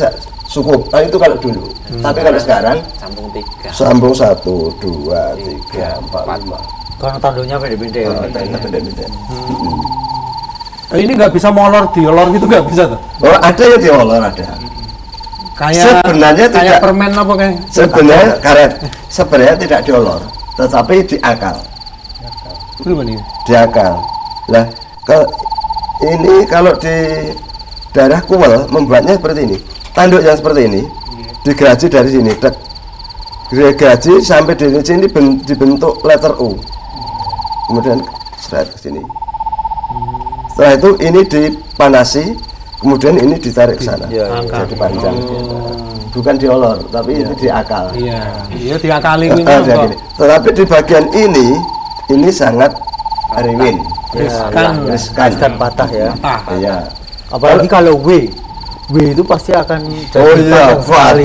cukup. Nah, itu kalau dulu. Tapi kalau sekarang Sambung 3. sambung 1, 2, 3, 4, 5. Karena tanduknya pendek-pendek. Beda-beda. Ini nggak bisa molor diolor gitu nggak bisa tuh. Oh, ada yang diolor ada. Kayak Sebenarnya kayak tidak. permen apa kayak? Sebenarnya karet, sebenarnya tidak diolor, tetapi diakal. Gimana nih? Diakal. Nah, ini kalau di daerah Kuwel membuatnya seperti ini. Tanduk yang seperti ini digeraji dari sini, digeraji sampai di sini dibentuk letter U. Kemudian seret ke sini. Setelah itu ini dipanasi, kemudian ini ditarik ke sana. Iya, Jadi panjang. Bukan diolor, tapi ini diakal. Iya, iya diakali ini Dia kok. gini. Tetapi di bagian ini sangat riwin, Riskan. riskan. patah ya. Iya. Apalagi kalau W itu pasti akan jadi Oh iya, panjang sekali.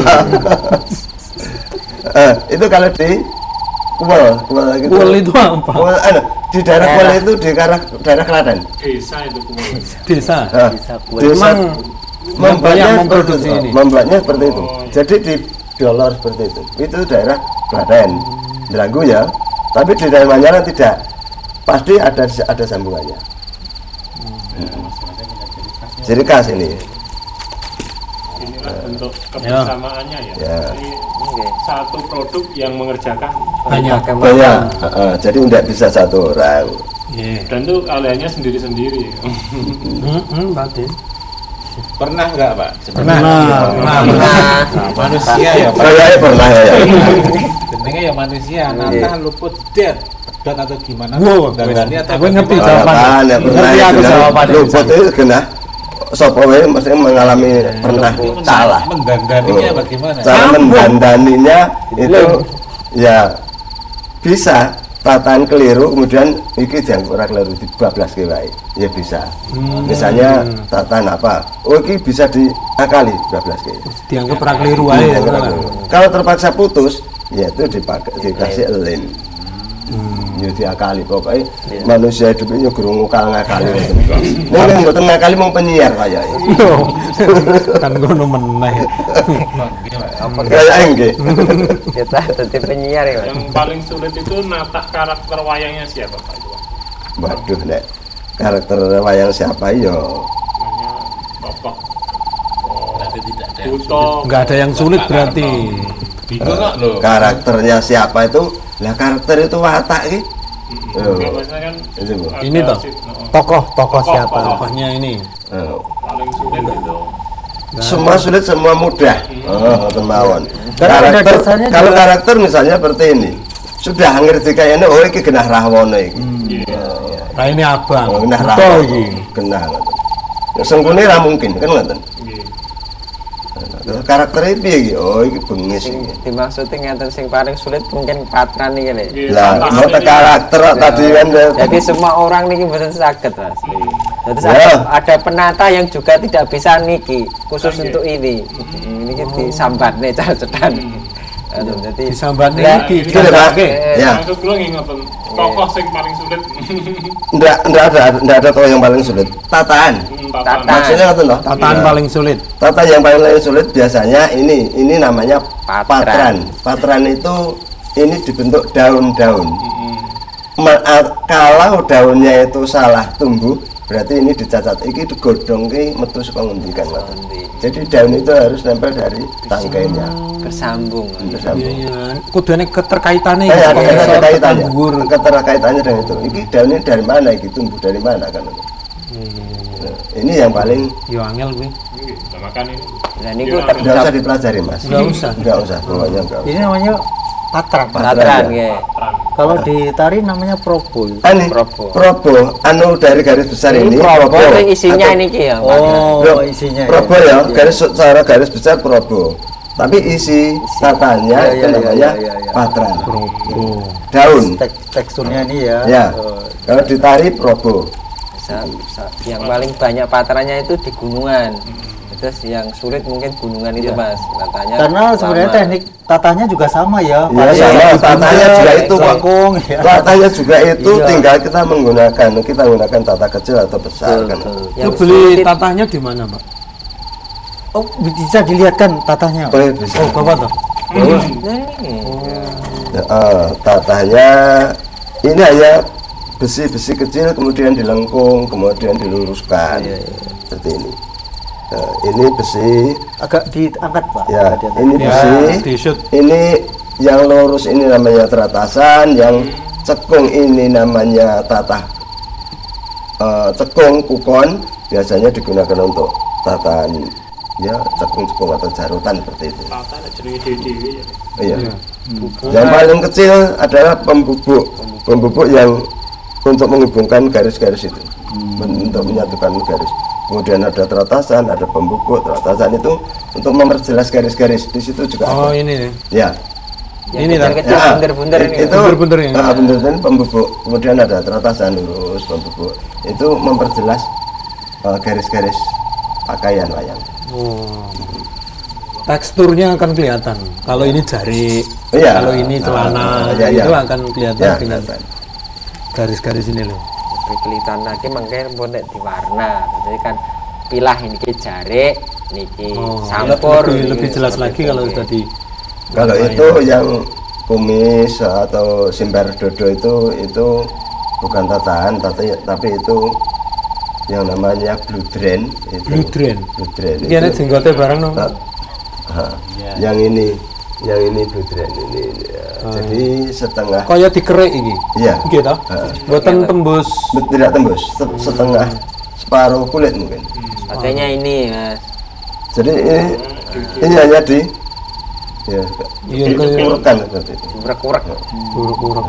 Itu kalau di Kuwel gitu. Kuel itu apa? Di daerah Kuwel itu di daerah Klaten. Desa itu kemudian. Desa. Bisa Kuwel. Desa Memang membuatnya banyak seperti memproduksi itu. ini. Membuatnya seperti itu. Oh, iya. Jadi diolor seperti itu. Itu daerah Klaten. Dranggu ya. Tapi di daerah Manyara tidak. Pasti ada sambungannya. ciri khas ini. Inilah bentuk kebersamaannya ya. Ya. Ini satu produk yang mengerjakan Banyak. Banyak, jadi tidak bisa satu orang. Iya. dan tuh kaliannya sendiri-sendiri. Berarti. Pernah nggak Pak? Pernah. Nah, Manusia ya Pak. Saya pernah ya. Jenenge ya manusia, nata luput dead. Pedot atau gimana? Wow, Dandani atau aku ngerti bagaimana? jawabannya. Ya pernah Ngerti aku kena jawabannya. luput itu kena sapa wae mesti mengalami pernah salah. Mendandaninya bagaimana? Cara mendandaninya itu ya bisa tataan keliru kemudian iki jangan ora keliru dibablaske wae ya bisa. Misalnya tataan apa? Oh iki bisa diakali bablaske. Dianggap ora keliru ae. Kalau terpaksa putus ya itu dipakai dikasih lem. Ya diakali pokoknya manusia hidup ini guru ngakali. Mungkin mboten ngakali mau penyiar kaya Kan ngono meneh. kaya nggih. kita jadi penyiar ya. Mas. Yang paling sulit itu nata karakter wayangnya siapa Pak itu? Pak? Waduh nek karakter wayang siapa yo Namanya tokoh. Berarti tidak ada yang Buto. Enggak ada yang sulit berarti. bingung kok lho. karakternya siapa itu lah karakter itu watak ki. Enggak, maksudnya kan Itu, Bu. ada Ini toh? Tokoh siapa? Tokohnya ini. paling sulit itu. Semua sulit semua mudah. Ngoten mawon. Karena pada Karakter dasarnya kalau juga- karakter misalnya seperti ini. Sudah ngerti kayaknya oh iki genah Rahwana iki. Nah ini abang. Oh, genah Betul Rahwana. iki. Genah ngoten. Ya sengkune ra mungkin kan ngoten. Nggih. Karakternya piye iki? Oh iki bengis Sing iki. dimaksudin ngeten sing paling sulit mungkin patran nih kali. Nggih, Lah, tatahan mau ini. karakter tadi kan Jadi semua orang niki mboten saged Mas. Jadi Ya. ada penata yang juga tidak bisa niki khusus untuk ini. Ini disambat nih cara cedan. Jadi Disambat Lah, niki, Gini, Pak. Oke. Ya. Maksud kula ngingetin tokoh sing paling sulit. Enggak ada tokoh yang paling sulit. Tataan. Tatahan. Maksudnya ngoten toh? tataan Ya. paling sulit. Tata yang paling sulit biasanya ini namanya Patran. patran. Patran itu ini dibentuk daun-daun. Kalau daunnya itu salah tumbuh, berarti ini dicacat. Iki digodhong ki metu saka ngendi kan. Jadi daun itu harus nempel dari tangkainya. bersambung. Bersambung. Iya, kudune keterkaitannya Ada iki, sponsor keterkaitannya. ketanggur. Keterkaitannya dengan itu. Iki daunnya dari mana? Iki tumbuh dari mana kan? Nah, ini yang paling Yo angel kuwi. Nggih, nah, makanya ini. Nah niku Iya, enggak usah terjadi dipelajari mas. Nggak usah. Enggak usah. Pokoknya enggak usah. Ini namanya patran. patran ya. nggih. Patran. Kalau di tari namanya probo. Ani, Probo. probo, anu dari garis besar Ini ini probo itu isinya Atau- niki ya. Oh, Bro, isinya. probo ya, garis secara garis besar probo. Tapi isi tatanya Iya, itu iya, namanya iya, iya. patran. Probo. Daun. Teksturnya ini ya. Ya. Oh, Kalau ditari probo. Yang paling banyak patrannya itu di gunungan. Terus yang sulit mungkin gunungan itu Mas. Katanya karena sebenarnya lama. teknik tatanya juga sama ya. Iya, Paling sama. yang Tatanya dibuntel, juga itu, Pak. lengkung, ya. Tatanya juga itu Iya. tinggal kita menggunakan tata kecil atau besar kan. Betul. Itu Yang beli sulit- tatahnya di mana, Pak? Oh, bisa dilihatkan tatanya. Oh, iya, bisa. Oh, Bapak toh. Nah, ini. Ya, tatanya ini hanya besi-besi kecil kemudian dilengkung kemudian diluruskan seperti ini. Nah, ini besi Agak diangkat, Pak. ya, Agak diangkat. ini Ya, besi di-shoot. ini yang lurus ini namanya teratasan, yang cekung ini namanya tatah cekung kukon, biasanya digunakan untuk tataan ya cekung-cekung atau jarutan seperti itu. Tata ada jenenge dewi ya. Iya. Iya. Yang paling kecil adalah pembubuk yang untuk menghubungkan garis-garis itu, untuk menyatukan garis. Kemudian ada teratasan, ada pembubuk. Teratasan itu untuk memperjelas garis-garis. Di situ juga Oh, ada. ini nih. Ya. Yang Ini lah. kecil Ya, bunder-bunder ini. itu Bunder-bunder ini. bunder-bunder ini pembubuk. Kemudian ada teratasan lurus, pembubuk. Itu memperjelas garis-garis pakaian wayang. Oh. Teksturnya akan kelihatan. Kalau ini jari, Iya. kalau ini celana, Iya, iya. itu akan kelihatan Ya, dengan kelihatan. garis-garis ini loh. Kelihatan lagi makanya boleh diwarna. Jadi kan pilah ini jari, niki Oh, sampur. lebih jelas lagi kalau sudah di Kalau itu yang kumis atau simbar dodo itu bukan tataan, tapi itu yang namanya Blue Drain itu. Blue Drain. Blue Drain Iki ana jenggote barang no. Yang ini Blue Drain ini ya. Jadi setengah Kaya dikerek iki. iya. Nggih ta? Mboten tembus. Tidak tembus setengah separuh kulit mungkin. Pakainya ini Mas. Jadi ini hanya di ya Iya kaya urekan seperti itu. Urak-urak. buruk-buruk.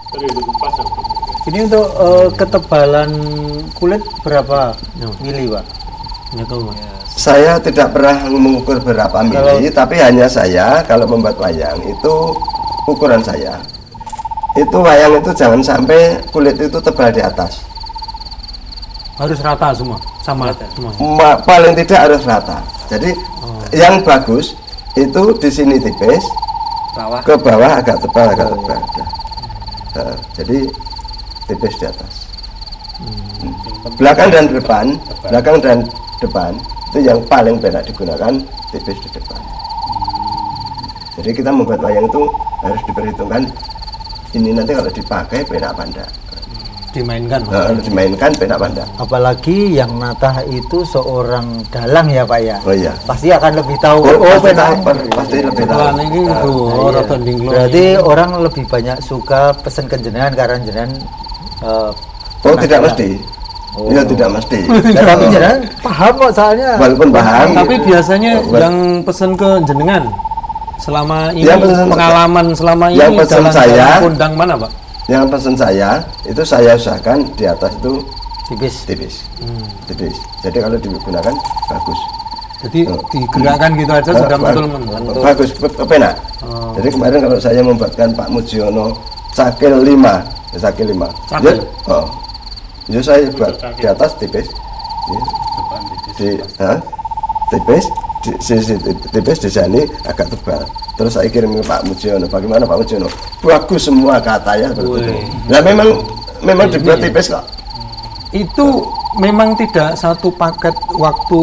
Tadi itu pasang. Ini untuk ketebalan kulit berapa Ya. mili, Pak? Nggak tahu Mas. Saya tidak pernah mengukur berapa mili, tapi hanya saya kalau membuat wayang itu ukuran saya. Itu wayang itu jangan sampai kulit itu tebal di atas. Harus rata semua, sama semua. Paling tidak harus rata. Jadi yang bagus itu di sini tipis, Bawah. ke bawah agak tebal. Jadi tipis di atas. Belakang dan depan itu yang paling banyak digunakan tipis di depan. Jadi kita membuat wayang itu harus diperhitungkan ini nanti kalau dipakai penak apa enggak. Dimainkan Mas. Kalau dimainkan penak apa enggak. Apalagi yang natah itu seorang dalang ya, Pak ya. Oh iya. Pasti akan lebih tahu. Pasti penak. pasti lebih tahu. Setelah ini itu rata dinglo. Berarti orang lebih banyak suka pesen ke jenengan karena jenengan Oh tidak mesti. Iya tidak mesti. tapi jenengan paham kok soalnya. Walaupun paham. Tapi biasanya yang pesen ke jenengan selama ini Yang pesen- pengalaman selama ini yang pesen saya- kondang mana Pak? Yang pesen saya itu saya usahakan di atas itu Tipis. tipis. Jadi kalau digunakan bagus. Jadi digerakkan gitu aja sudah Bagus. mentul. Bagus, penak. Jadi kemarin kalau saya membuatkan Pak Mujiono cakil 5, cakil 5. Cakil? Ya saya buat di atas tipis. Depan Di tipis di sisi tipis di sini agak tebal. Terus saya kirim ke Pak Mujiono. Bagaimana Pak Mujiono? Bagus semua katanya seperti itu. Nah memang dibuat tipis kok. Itu memang tidak satu paket waktu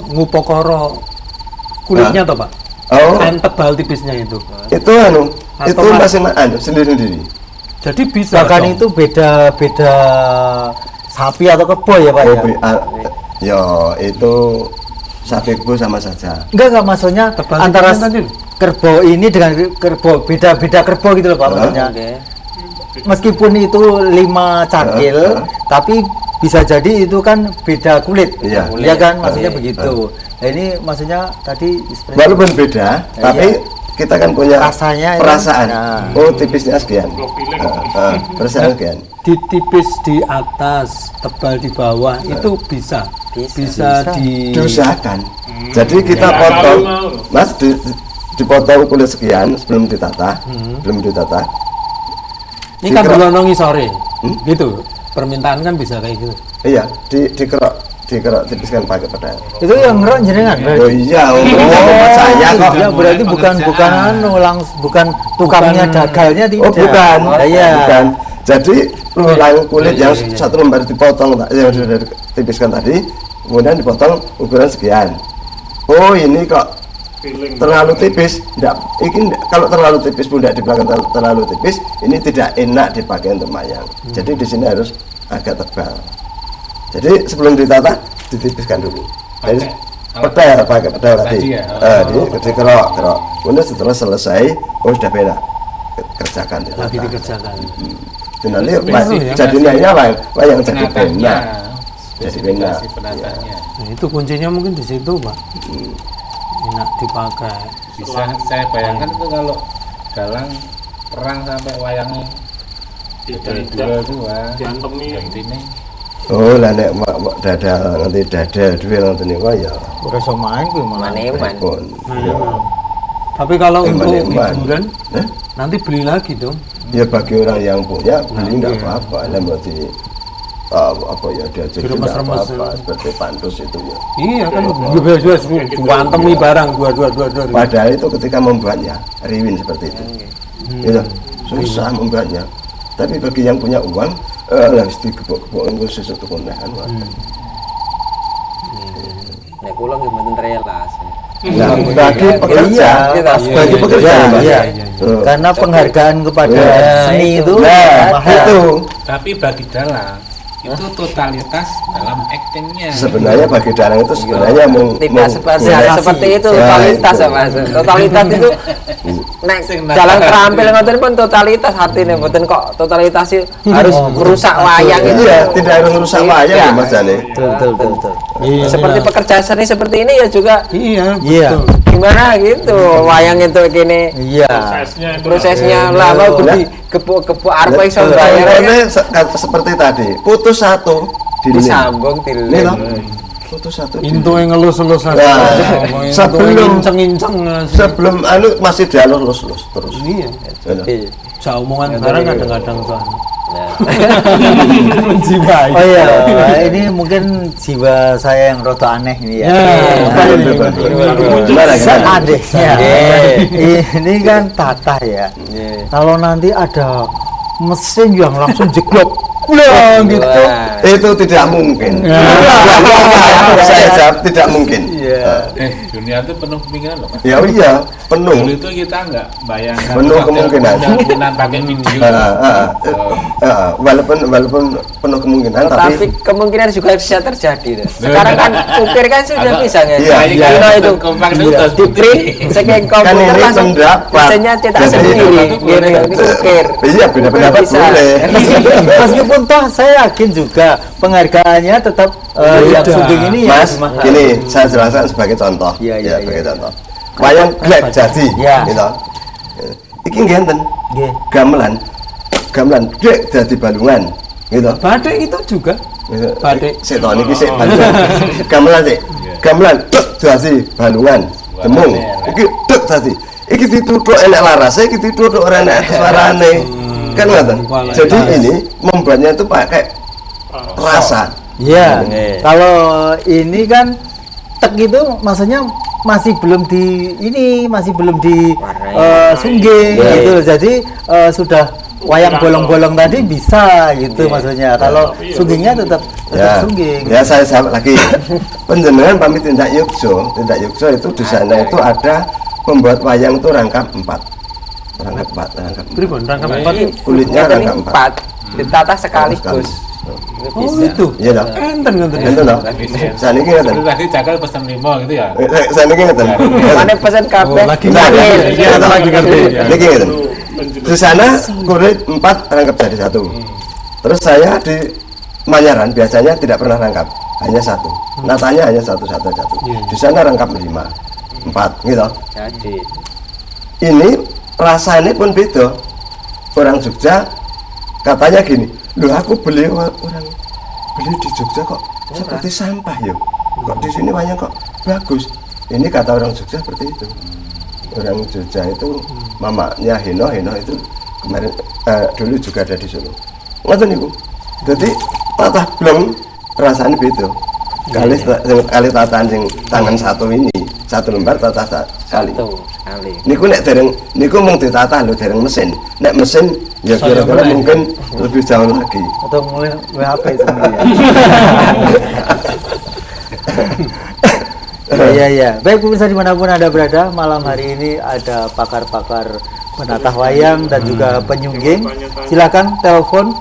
ngupokoro kulitnya toh Pak? Oh, Kain tebal tipisnya itu. itu itu Mas- masih sendiri-sendiri. Jadi bisa Bahkan dong. itu beda sapi atau kebo ya, Pak ya. Ya itu sapi kebo sama saja. Enggak maksudnya Tebal antara tipisnya tadi. kerbau ini dengan kerbau beda kerbau gitu loh Pak maksudnya. Oke. Meskipun itu 5 cakil, tapi bisa jadi itu kan beda kulit. Iya. Iya kan maksudnya begitu. Nah ini maksudnya tadi seperti Walaupun beda, tapi kita kan punya Rasanya itu- perasaan. Nah. Oh tipisnya sekian. Blok piling. Perasaan sekian. Di tipis di atas, tebal di bawah itu bisa. Bisa di Diusahakan. Jadi kita Ya, potong, mau. Mas dipotong kulit sekian sebelum ditata, belum ditata. Ini kan dikerok. belum ngisore. Gitu. Permintaan kan bisa kayak gitu. Iya, dikerok tipiskan pakai pedang. itu yang ngerok jenengan berarti. Oh iya, saya kok. Ya berarti bukan bukan tukangnya dagalnya tidak. Oh bukan, Iya. bukan. Jadi ulang kulit yang satu lembar dipotong, yang sudah ditipiskan tadi, kemudian dipotong ukuran sekian. Oh ini kok Piling. terlalu tipis, kalau terlalu tipis pun tidak dibilang terlalu tipis, ini tidak enak dipakai untuk mayang. Jadi di sini harus agak tebal. Jadi sebelum ditata ditipiskan dulu. Jadi pakai pedal tadi. ya? Dikerok. Kemudian setelah selesai, sudah enak kerjakan ditata. Lagi dikerjakan. Itu nanti ya. jadi nanya wayang jadi penatanya, benar. Jadi benar. spesifikasi penatanya. Nah, itu kuncinya mungkin di situ, Pak. Enak dipakai. Bisa saya bayangkan itu kalau dalang perang sampai wayangnya dari dua itu wah Diantemi. ini Oh lah nek dada nanti dada duel nanti niku ya. Ora iso main kuwi malah. Maneman. Pun. Ya. Tapi kalau untuk Eman-eman. hiburan Hah? nanti beli lagi dong. Ya bagi orang yang punya beli enggak apa-apa, lah berarti apa ya dia jadi enggak Diremes-remes. apa-apa seperti pantus itu ya. Iya kan jual antemi barang dua. Padahal itu ketika membuatnya riwin seperti itu. Gitu. Susah membuatnya. Tapi bagi yang punya uang, harus digebok-gebok itu sesuatu keundangan. Ya kula nggih mboten relas. Nah, bagi pekerja, bagi pekerja, Iya, Mas. iya. Tuh. Karena penghargaan kepada Iya. seni itu Nah, mahal. itu tapi bagi dalang itu totalitas dalam actingnya. Sebenarnya bagi Dalang itu sebenarnya Tidak seperti itu totalitas ya Mas. Totalitas itu nek dalam terampil ngoten pun totalitas artinya mboten kok totalitas harus merusak wayang itu. Iya, tidak harus merusak wayang ya Mas Jani. Betul. Seperti pekerjaan seni seperti ini ya juga Iya. Iya. gimana gitu wayang itu gini. Iya. Prosesnya lah mau gepuk arep iso bayar. Contohnya seperti tadi, putus satu Disambung Ini loh, tilik. putus satu Intu yang ngelus-elus aja. Nah, sebelum- inceng-inceng. sebelum anu masih dialog lulus terus. Iya. Bener. Saya omongan barang kadang-kadang soalnya. Ya. Menjiwai. Oh iya, ini mungkin jiwa saya yang rada aneh ini ya. Gimana, gimana? Seadanya, ini kan Tata ya. Kalau nanti ada mesin yang langsung jeglok, wah gitu. Wah. Itu tidak mungkin. Saya jawab tidak mungkin. Dunia itu penuh kemungkinan loh Mas. Ya iya, Dulu penuh. itu kita nggak bayangkan Penuh hotel kemungkinan. penampilan pakai video. Walaupun penuh kemungkinan, Tapi tapi kemungkinan juga bisa terjadi. Sekarang kan ukir kan sudah Atau- bisa kan? Iya, iya. Kino itu Kompak itu Iya. terus di print, saking kan komputer ini langsung pendapat. mesinnya cetak Jadi sendiri, itu boleh. gitu, ukir. Iya, beda pendapat Bisa. boleh. Meskipun toh saya yakin juga penghargaannya tetap yang Beda. syuting ini ya Mas, lebih mahal. gini saya jelaskan sebagai contoh. Iya, iya, Sebagai iya. contoh. Wayang glek jadi, Iya. gitu. Iki ngenten, Nggih. gamelan glek jadi balungan, gitu. Batik itu juga. Batik. Sik to niki sik balungan. Gamelan sik. Gamelan tek dadi balungan. Demung. Iki tek dadi. Iki dituthuk enek larase, iki dituthuk ora enek suarane. Kan ngoten. Jadi ini membuatnya itu pakai rasa. Iya. Oke. Kalau ini kan tek itu maksudnya masih belum di Warnai. sungging Iya. gitu. Jadi sudah wayang bolong-bolong tadi bisa gitu maksudnya. Kalau sunggingnya tetap Ya, sungging. ya saya jawab lagi. Penjenengan pamit tindak yogyo itu di sana itu ada membuat wayang itu rangkap 4. Rangkap 4. Pribon rangkap Iya, empat. Kulitnya Ini rangkap 4. 4 ditata sekaligus. Oh itu. Iya toh. Enten Itu toh. Saniki ngeten. Itu tadi Cakal pesan 5 gitu ya. Saniki ngeten. Mana pesan kabeh? Oh, lagi Nah, Ngambil. iya, toh. lagi ngerti. Niki ngeten. Di sana kulit 4 rangkap jadi 1. Terus saya di Manyaran biasanya tidak pernah rangkap, hanya 1. Natanya hanya 1. Di sana rangkap 5, 4 gitu. Jadi Ini rasanya pun beda. Orang Jogja katanya gini, loh aku beli di Jogja kok seperti sampah ya. Kok di sini wayang kok bagus. Ini kata orang Jogja seperti itu. Orang Jogja itu mamanya Hino itu kemarin dulu juga ada di Solo. Ngoten niku. Jadi tatah blong rasanya beda. Kali tataan sing tangan satu ini, satu lembar tatah sekali. satu kali. Niku nek dereng niku mung ditatah lho dereng mesin. Nek mesin ya kira-kira mungkin lebih jauh lagi. Atau mulai WHP sebenarnya. Iya. Baik pemirsa dimanapun Anda berada, malam hari ini ada pakar-pakar penatah wayang dan juga penyungging. Silakan telepon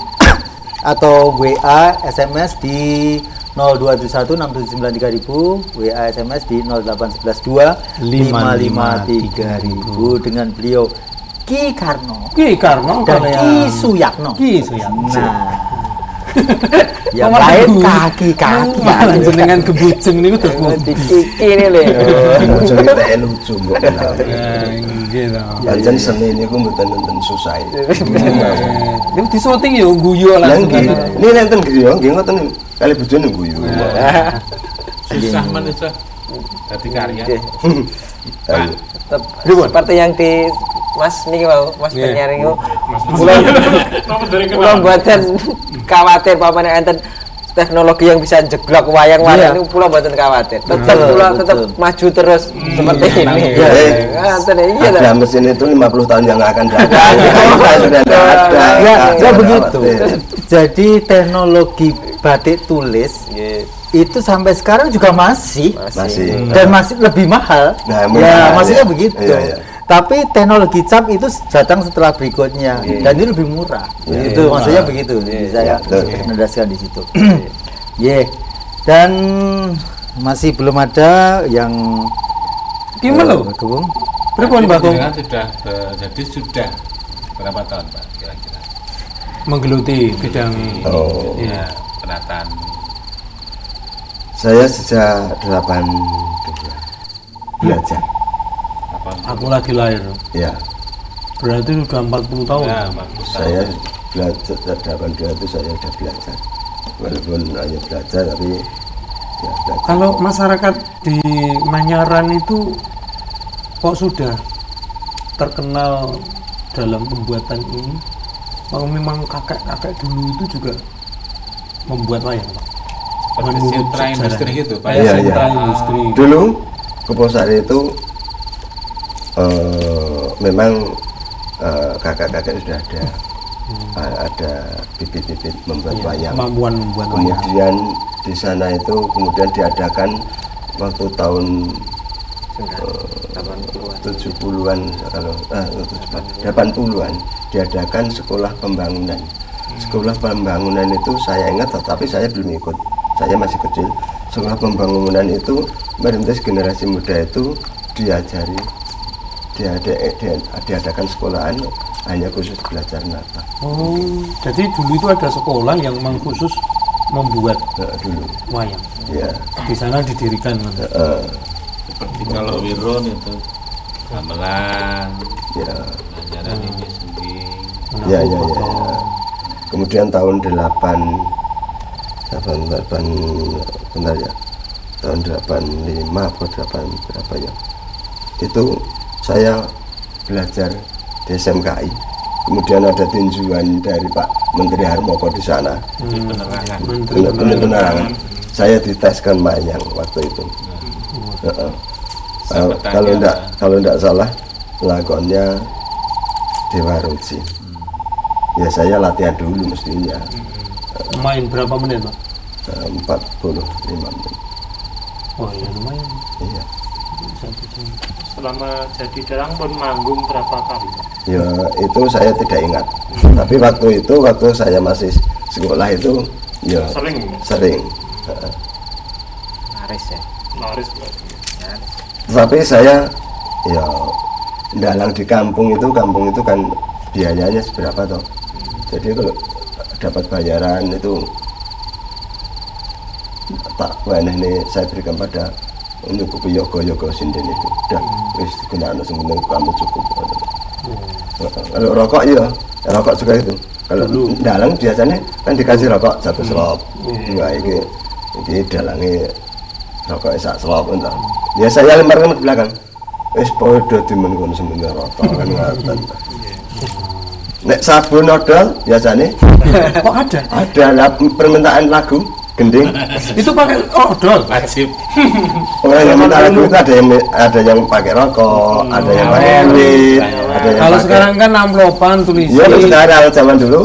atau WA SMS di 02716793.000, WA SMS di 08112 553.000 dengan beliau Ki Karno Ki Karno dan kalau Ki yang Suyatno. Ki Suyatno. Nah, yang Malah lain gebu- kaki-kaki. Malah jenengan kebujeng niku terus. Dikiki ini lho. Lucu kita lucu mbok kenal. Gitu. Pancen seni niku mboten nenten susah. Itu di syuting ya guyu Lah langsung. nggih, ini nenten griya nggih ngoten kali bojone guyu. Susah manusia. Jadi karya. Ayo. Tetep seperti yang di Mas niki mau Mas Iya. penyiar niku. Mas Kula kula mboten khawatir pamane enten teknologi yang bisa jeglok wayang-wayang Iya. niku kula mboten khawatir. Tetep Betul, kula betul. tetep maju terus seperti ini. Iya. Ngaten iya Ada ta. mesin itu 50 tahun yang akan datang. Sudah ada. Ya begitu. Jadi teknologi batik tulis itu sampai sekarang juga masih Masih. dan masih lebih mahal. Nah, Ya mahal, maksudnya ya. begitu. Iya, iya. Tapi teknologi cap itu datang setelah berikutnya dan itu lebih murah. Itu maksudnya begitu. Saya menjelaskan di situ. Dan masih belum ada yang Gimana lo? bergabung. Pripun Mbak Tung? Jadi sudah berapa tahun Pak kira-kira? Menggeluti bidang Ya, penataan. Saya sejak 82 belajar. aku lagi lahir. Ya, Berarti sudah 40 tahun. Ya, bagus. saya belajar sejak 82 itu saya sudah belajar. Walaupun hanya belajar tapi ya belajar. Kalau masyarakat di Manyaran itu kok sudah terkenal dalam pembuatan ini? Kalau memang kakek-kakek dulu itu juga membuat wayang, Pak? Seperti sentra industri gitu Pak. Kayak Iya, sentra iya. industri. Dulu Keposari itu memang kakak-kakak sudah ada bibit-bibit membuat wayang. Kemampuan membuat wayang. Kemudian di sana itu kemudian diadakan waktu tahun 70-an kalau 80-an diadakan sekolah pembangunan. Sekolah pembangunan itu saya ingat tetapi saya belum ikut. Saya masih kecil. Sekolah pembangunan itu merintis generasi muda itu diajari diadakan sekolahan hanya khusus belajar nata. Oh, jadi dulu itu ada sekolah yang memang khusus membuat Dulu wayang. ya. Di sana didirikan. Seperti kalau Wirun itu gamelan, Ya. Manyaran ini Sungging. Ya, ya, ya. Kemudian tahun 8 benar ya. Tahun 85 atau 8 berapa ya. Itu saya belajar di SMKI. Kemudian ada tinjuan dari Pak Menteri Harmoko di sana. Penerangan. Penerangan. Saya diteskan wayang waktu itu. Kalau enggak salah lakonnya Dewa Ruci. Ya saya latihan dulu mestinya. Main berapa menit, Pak? 45 menit. Oh iya, lumayan. Iya. Selama jadi dalang pun manggung berapa kali Pak? Ya itu saya tidak ingat. Tapi waktu saya masih sekolah itu ya sering. Laris ya. Laris berarti. Tapi saya ya dalang di kampung itu kan biayanya seberapa toh. Jadi kalau dapat bayaran itu tak banyak nih saya berikan pada nyukupi yogo sinden itu udah wis gunaan sebenarnya kamu cukup. Kalau rokok ya rokok juga itu kalau dalang biasanya kan dikasih rokok satu selop. Nah ini dalangnya rokok sak selop entah. Ya saya lempar ke belakang wis podo dimen kono semennya rokok kan ngaten. Nek sabun odol biasanya Kok ada? ada permintaan lagu gending. Itu pakai odol. Wajib. Orang yang minta lagu itu ada yang pakai rokok, ada yang pakai duit, ada yang Kalau pakai. sekarang kan amplopan tulis. Iya sekarang zaman dulu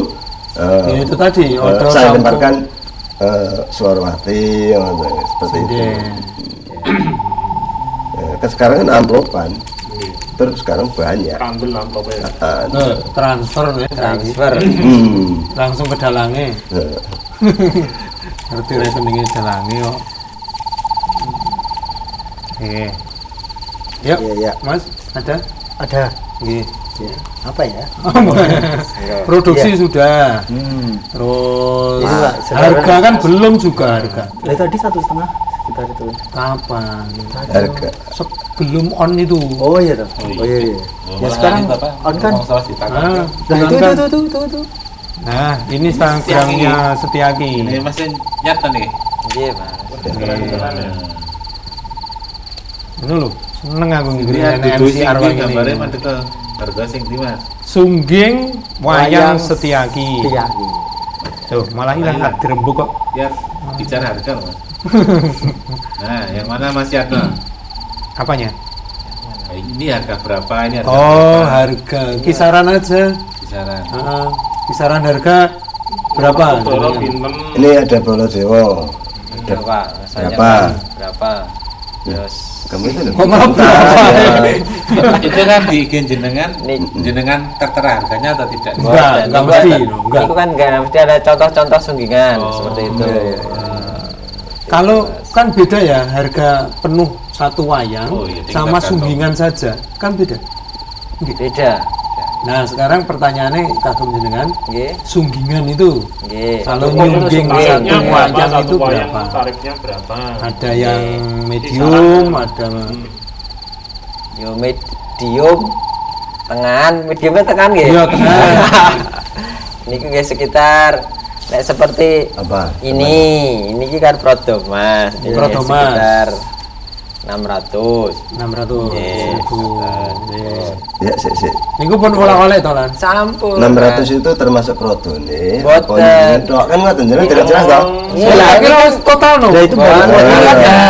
Ya, itu tadi odol saya sampul. lemparkan Suarwati seperti itu. Sekarang kan amplopan, terus sekarang banyak. Ambil amplopnya. Transfer ya. Transfer. Langsung ke dalangnya. Ngerti rekeningnya dalangnya kok. Oke. Yuk, Iya. Mas, ada? Ada. Nggih. Ya. Apa ya? Produksi sudah. Terus Ini, Pak, harga kan belum juga harga. Tadi 1,5 sekitar itu. Kapan? Harga Sebelum on itu. Oh iya toh. Oh iya. Ya sekarang on kan. Nah, Nah itu kan. itu. Nah, ini Instagramnya Setiaki. Ini masih nyata nih. Iya, Pak. Ini loh, seneng aku Ini ngikutin ada MC Arwah gambarnya ini. mana ke harga sing di Mas. Sungging Wayang Setiaki. Iya. Tuh, malah hilang Hilang. dirembuk kok. Ya bicara harga loh Mas. Nah, yang mana Mas Yatno? Apanya? Nah, ini harga berapa? Ini harga Oh, berapa? harga kisaran aja. Kisaran. Kisaran harga berapa? Toro pinten. ini ada Bolo Dewo, Berapa? Rasanya Berapa? berapa? Terus Kamu itu Kok malah berapa? Itu kan di IG jenengan, Nih. jenengan tertera harganya atau tidak? Enggak mesti loh, enggak. itu kan enggak mesti ada contoh-contoh sunggingan seperti itu. Kalau kan beda ya harga penuh satu wayang Oh, iya, tingkat sama kantong. sunggingan saja kan beda. Beda. Nah sekarang pertanyaannya kagum jenengan Nggih. sunggingan itu Nggih. kalau Cukup nyungging itu satu sunggingan. wayang satu itu wayang berapa? tarifnya berapa? Ada yang Kisaran. medium, ada Yo medium tengahan, mediumnya tengahan nggih. Iya, tengahan. Niki nggih sekitar nek seperti apa? ini kan produk Mas. Ini Produk, Mas. sekitar 600. 600 Yes. ribu. Yes. Ya, sik. Niku pun oleh-oleh to lan. Sampun. 600 itu termasuk prodone. Boten. Tok kan ngoten jenengan tidak jelas toh. Iya, Lah ini kira kan total no. Lah itu Oh, baru iya. ya.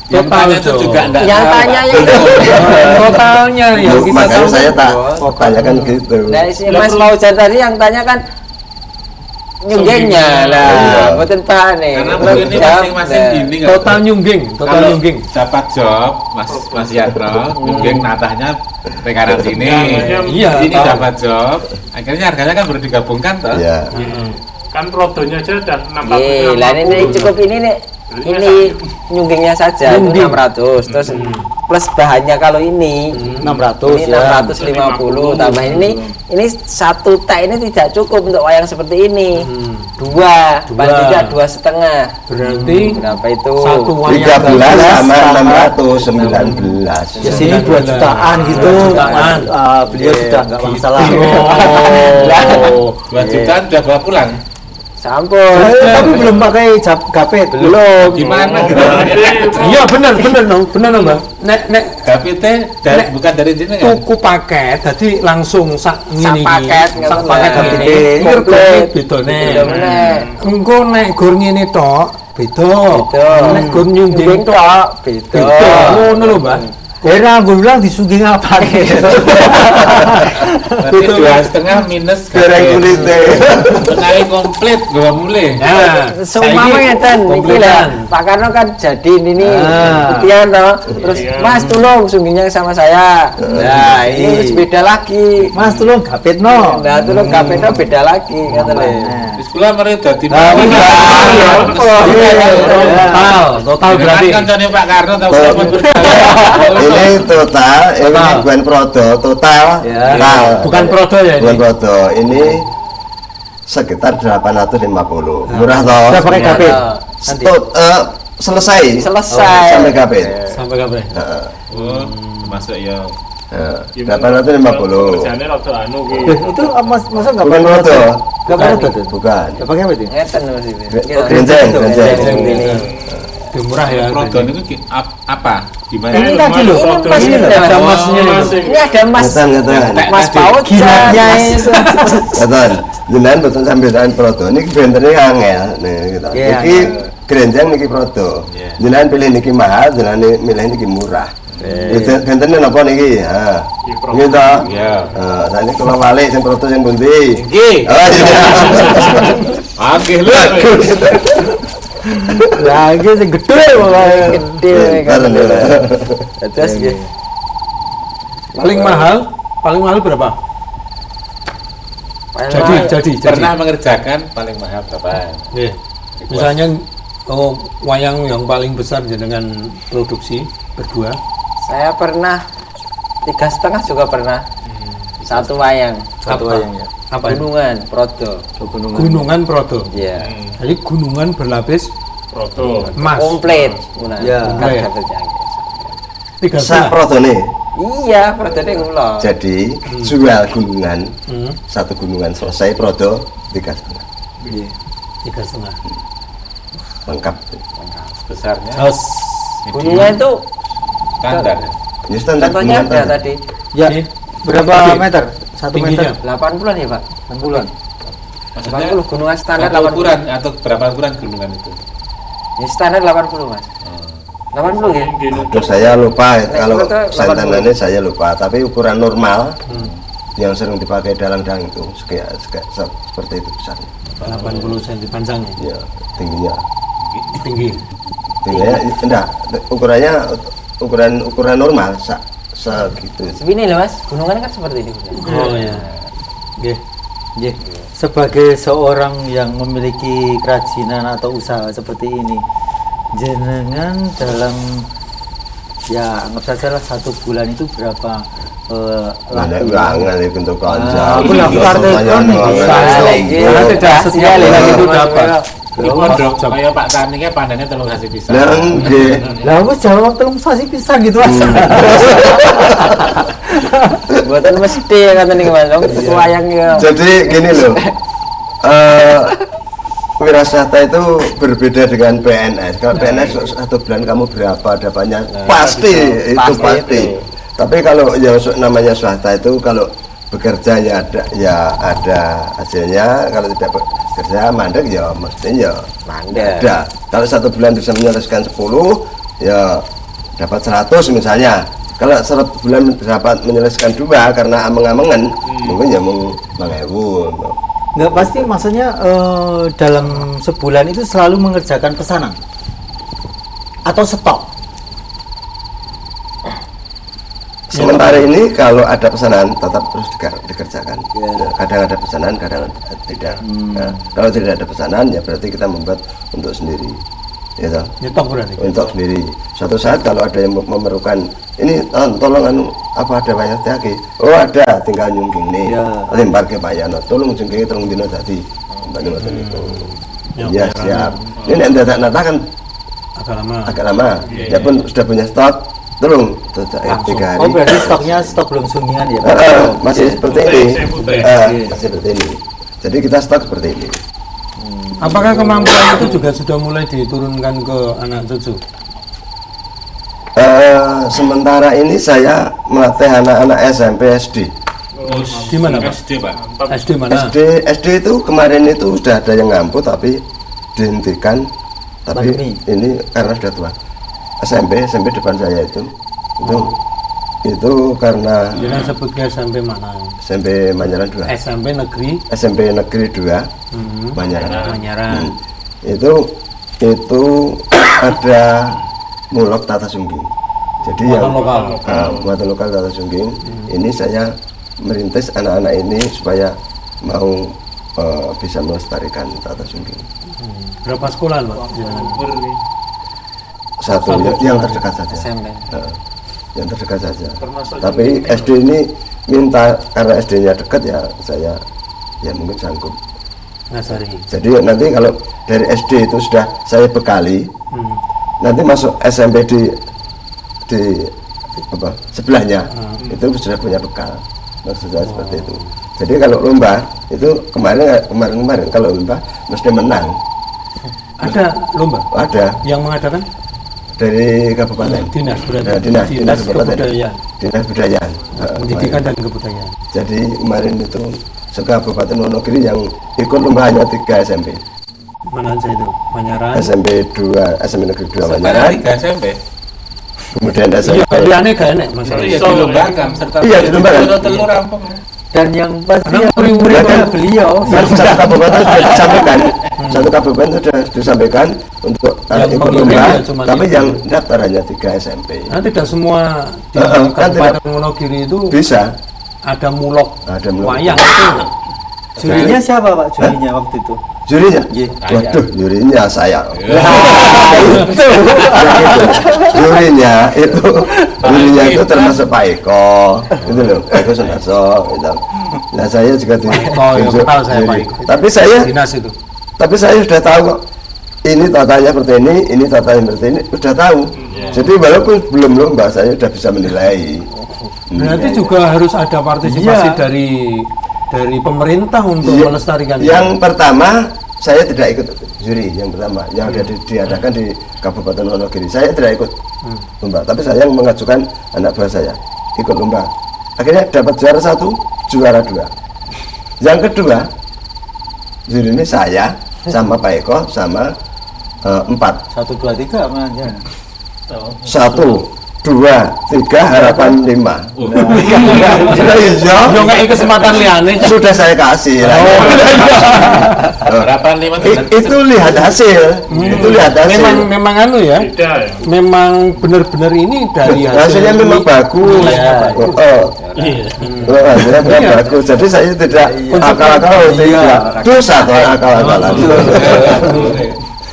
Yang Total tanya itu Jo. juga enggak yang tahu, tanya Pak. itu Totalnya ya Loh, kita makanya tahu. saya tak tanyakan gitu. Nah, si Mas Fauzan tadi yang tanya kan nyunggingnya lah, Iya. betul Pak nih. Karena Belum mungkin ini jawab, masing-masing nah. gini nggak? Total nyungging, total Kalau nyungging. dapat job, Mas Yatro, mungkin natahnya rekan sini. Iya, Ini tahu. dapat job, akhirnya harganya kan baru digabungkan toh. Ya. Kan produknya aja udah 650. Iya, lah ini cukup ini nih. Ini nyunggingnya saja itu Nyungging. 600 terus plus bahannya kalau ini 600 ini ya. 650 tambah ini satu tak ini tidak cukup untuk wayang seperti ini. Dua, paling Dua. tidak 2,5. Berarti Berapa itu? satu wayang 13 sama sama 619. Ya sini 2 jutaan gitu. 2 jutaan. Beliau sudah enggak masalah. Oh. 2 jutaan udah bawa pulang. Sampun. Tapi belum pakai gapet. Belum. Gimana? Iya bener no, Bang. Nek KPT bukan dari jenengan. tuku paket jadi langsung sak ngene iki. paket, Sak ngoten paket lah. gede. Komplit. Iki regane bedone. Beda meneh. Engko nek gur ngene tok beda. Beda. Nek gur nyungging tok tok beda. beda. Ngono lho, Mbak. Era gue bilang disuging apa gitu. Berarti 2,5 minus Goreng kulite. Menawi komplit gua mulai. Nah, Seumpama ngeten iki lah. Pak Karno kan jadi ini buktian toh. Terus Iya. Mas tolong sunggingnya sama saya. Nah, ini wis beda lagi. Mas tolong gapet no. Nah, tolong kapetnya beda lagi katanya. Wis kula mari dadi total berarti. Kan kancane Pak Karno tau Oh. sampean berjalan. Ini total, ini Total. bukan prodo, total. Total. Bukan prodo ya Bukan ini. prodo. Ini sekitar 850. Murah toh. Udah pakai gapet. Selesai. Selesai. Sampai gapet. Sampai kapan? Oh, masuk ya. 850. Kerjanya rada anu ki. Itu masa enggak Bukan prodo. Enggak pakai tuh. Bukan. Enggak pakai apa itu? Ngeten Mas itu. Grenjeng, grenjeng. Lebih murah ya. Proton itu apa? Gimana? Ini tadi loh. Ini pas Ini ini loh. Ada loh. masnya itu. Ini ada Mas Ngeten. Mas Paut Gilatnya itu. Betul. Jenengan betul sampeyan prodo. Niki bentene angel. Nih gitu. Iya, Niki grenjeng niki prodo. Iya. Jenengan pilih niki mahal, jenengan milih niki murah. Bentene napa niki? Ha. Gitu. Iya. Tadi kalau balik sing prodo sing pundi? Nggih. Oh, iya. Oke lho. Lagi sing gede pokoknya. gede kan. Terus nggih. Paling mahal berapa? Jadi. Pernah mengerjakan paling mahal berapa? Iya. Misalnya wayang yang paling besar jenengan produksi berdua. Saya pernah 3,5 juga pernah. Satu wayang. Apa? wayang ya. Apa? itu? Gunungan, Prodo. Gunungan Prodo. Iya. Jadi gunungan berlapis Proto. emas. Komplit. Gunungan. Ya. Komplit. Tiga Sak setengah. prodone. Iya, Prodone kula. Jadi jual gunungan, Hmm, satu gunungan selesai prodo 3,5. tiga setengah. Lengkap. Besarnya Terus Gunungan itu standar. Ya standar contohnya gunungan ada tadi. tadi Ya. Ini Berapa Oke. meter? 1 Tingginya. meter. 80-an ya, Pak. 60-an. Maksudnya 80 gunungan standar satu 80. ukuran atau berapa ukuran gunungan itu? Ya standar 80, Mas. 80 ya? Aduh, saya lupa kalau itu 80. santanannya saya lupa, tapi ukuran normal yang sering dipakai dalang-dalang itu seperti itu besarnya. 80 cm panjangnya. Ya, tingginya. Tinggi. Tingginya enggak, ukurannya ukuran normal segitu. Segini loh Mas, gunungan kan seperti ini. Oh ya. Nggih. Nggih. Sebagai seorang yang memiliki kerajinan atau usaha seperti ini, jenengan dalam ya anggap saja lah 1 bulan itu berapa Banyak laku? banget itu untuk konco. Aku laku partai kon bisa lagi. Karena tidak setiap bulan itu dapat. Ini pondok kayak Pak Tani kan pandannya telung kasih pisang. Nah, nggih. Lah aku jawab telung sasi pisang gitu Mas. Buatan mesti ya kata nih Mas. Wayang ya. Jadi gini loh. Wiraswasta itu berbeda dengan PNS. Kalau PNS 1 bulan kamu berapa dapatnya pasti itu pasti. Tapi kalau yang namanya swasta itu kalau bekerja ya ada hasilnya, kalau tidak bekerja mandek ya mesti ya Mandek. ada. Kalau 1 bulan bisa menyelesaikan 10 ya dapat 100 misalnya. Kalau 1 bulan dapat menyelesaikan 2 karena ameng-amengan mungkin ya mau 5.000. Enggak pasti maksudnya dalam sebulan itu selalu mengerjakan pesanan atau stok. Sementara ini kalau ada pesanan tetap terus dikerjakan. Kadang ada pesanan, kadang tidak. Nah, kalau tidak ada pesanan ya berarti kita membuat untuk sendiri. Ya toh? Nyetok berarti. Untuk sendiri. Suatu saat kalau ada yang memerlukan ini tolong apa ada banyak tiaki. Oh ada, tinggal nyungging nih. Lempar ke Pak Yano. Tolong jengking tolong dino tadi. Mbak Dino itu. Ya siap. Ini yang datang kan agak lama. Ya pun sudah punya stok. Tolong 3 hari. Oh berarti stoknya stok belum sungian ya Pak? Masih seperti ini. Masih seperti ini. Jadi kita stok seperti ini. Apakah kemampuan itu juga sudah mulai diturunkan ke anak cucu? Sementara ini saya melatih anak-anak SMP SD. Di mana Pak? SD Pak. SD mana? SD itu kemarin itu sudah ada yang ngampu tapi dihentikan. Tapi Pandemi. ini karena sudah tua. SMP depan saya itu karena Jangan sebutnya SMP mana? SMP Manyaran 2. SMP negeri SMP Negeri 2 Manyaran. Itu ada mulok tata sungging. Jadi Muatan lokal. muatan lokal tata sungging. Ini saya merintis anak-anak ini supaya mau bisa melestarikan tata sungging. Berapa sekolah Pak? Jangan. Satu yang terdekat saja. SMP. Yang terdekat saja. Tapi SD ini minta karena SD-nya dekat ya saya ya mungkin sanggup. Ngasari. Jadi nanti kalau dari SD itu sudah saya bekali, nanti masuk SMP di apa sebelahnya itu sudah punya bekal. Maksud saya seperti itu. Jadi kalau lomba itu kemarin kalau lomba mesti menang. Ada lomba? Ada Yang mengadakan? dari kabupaten. Dinas berarti. Dinas kabupaten. Kebudayaan. Dinas Kebudayaan. Pendidikan dan Kebudayaan. Jadi kemarin itu se-Kabupaten Wonogiri yang ikut lomba hanya 3 SMP. Mana aja itu? Manyaran. SMP 2, SMP Negeri 2 Sekarang Manyaran. 3 SMP. Kemudian Iya, SMP. kaliannya gak enak masalah. Itu ya dilombakan serta Iya, dilombakan. telur rampung. Dan yang pasti Karena yang murid-murid adalah beliau. Kan satu kabupaten sudah disampaikan. Satu kabupaten sudah disampaikan untuk Yang ikut mengirim lomba, ya cuma tapi itu. yang daftar hanya 3 SMP. Nah, tidak semua di Kan Kabupaten Wonogiri itu Bisa. ada mulok Ada mulok. wayang itu. Jurinya siapa Pak? Jurinya waktu itu? Jurinya? Iya. Waduh, jurinya saya. Jurinya itu termasuk Pak Eko, itu loh, Pak Eko Sunarso, gitu. Nah saya juga ya, kenal saya Pak Eko. Dinas itu. Tapi saya sudah tahu kok. Ini tatanya seperti ini tatanya seperti ini, sudah tahu. Jadi walaupun belum lomba, saya sudah bisa menilai. Berarti juga harus ada partisipasi Iya. dari pemerintah untuk Iya. melestarikan. Yang pertama saya tidak ikut juri yang pertama yang ada diadakan di Kabupaten Wonogiri. Saya tidak ikut lomba, tapi saya yang mengajukan anak buah saya ikut lomba. Akhirnya dapat juara 1, juara 2. Yang kedua juri ini saya sama Pak Eko sama 4. 1, 2, 3 mana? 1 2, 3, harapan 5. Iya. Yo ngeki kesempatan liane. Sudah saya kasih. Harapan 5 Itu lihat hasil. Itu lihat hasil. Memang anu ya. Beda ya. Memang benar-benar ini dari Hasilnya memang bagus. Ya. Hasilnya memang bagus. Jadi saya tidak akal-akalan, tidak dosa kalau akal-akalan.